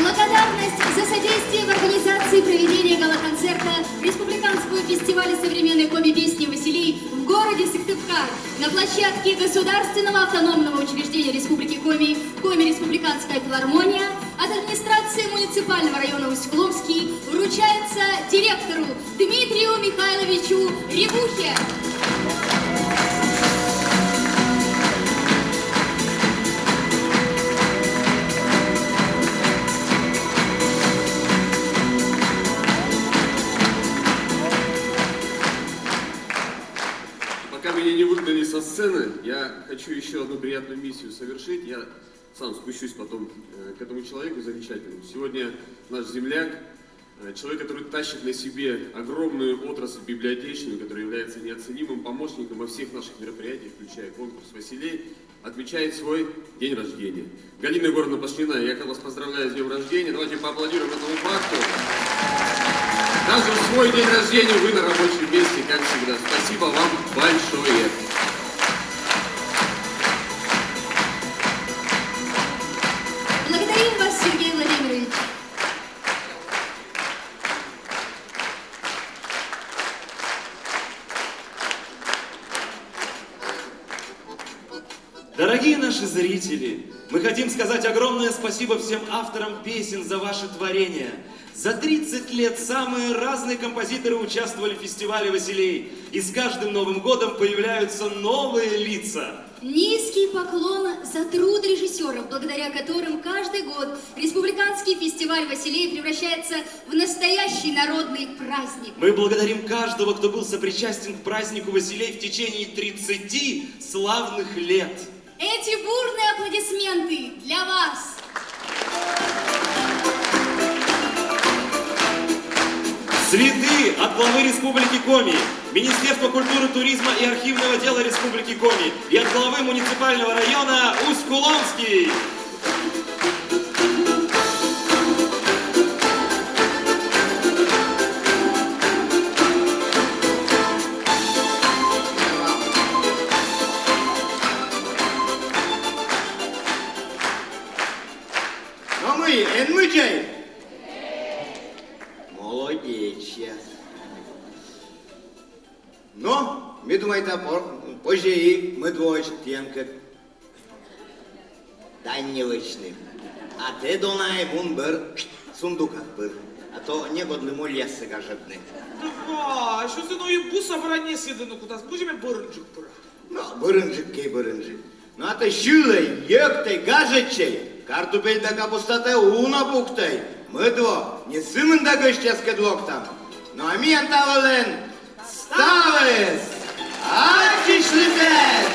Благодарность за содействие в организации проведения гала-концерта Республиканского фестиваля современной коми-песни «Василей» в городе Сыктывкар на площадке Государственного автономного учреждения Республики Коми Коми-Республиканская филармония от администрации муниципального района Усть-Куломский вручается директору Дмитрию Михайловичу Рябухе. со сцены, я хочу еще одну приятную миссию совершить. Я сам спущусь потом к этому человеку замечательному. Сегодня наш земляк, человек, который тащит на себе огромную отрасль библиотечную, который является неоценимым помощником во всех наших мероприятиях, включая конкурс Василей, отмечает свой день рождения. Галина Егоровна Пашнина, я вас поздравляю с днем рождения. Давайте поаплодируем этому факту. Даже в свой день рождения вы на рабочем месте, как всегда. Спасибо вам большое. Благодарим вас, Сергей Владимирович. Дорогие наши зрители, мы хотим сказать огромное спасибо всем авторам песен за ваше творение. За 30 лет самые разные композиторы участвовали в фестивале «Василей», и с каждым Новым годом появляются новые лица. Низкий поклон за труд режиссеров, благодаря которым каждый год республиканский фестиваль «Василей» превращается в настоящий народный праздник. Мы благодарим каждого, кто был сопричастен к празднику «Василей» в течение 30 славных лет. Эти бурные аплодисменты для вас! Цветы от главы Республики Коми, Министерства культуры, туризма и архивного дела Республики Коми и от главы муниципального района Усть-Куломский. Но мы, Энмычай! Молодец. Но, ми думаете, позже и мы двое тенка. Данилычный. А ты, Донай, мун бір сундуках бір. А то негодны мой лес сагажетный. Давай, що ти ну і буса броні сідину кудись, будемо биринджик пора. Ну, бырынжык кей бырынжык. Ну, а ты шилой, ектай, гаджетчей. Картопель да капустата уна пуктай. Мы дво, не сымын да гыштеске двоктам. Ну, а ми антавален ставес. Артишлитеш!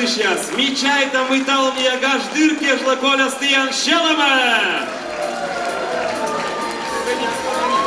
Сейчас мечай там и тал мне гаждыр кежла коля стыян щелома. Вы не остановитесь.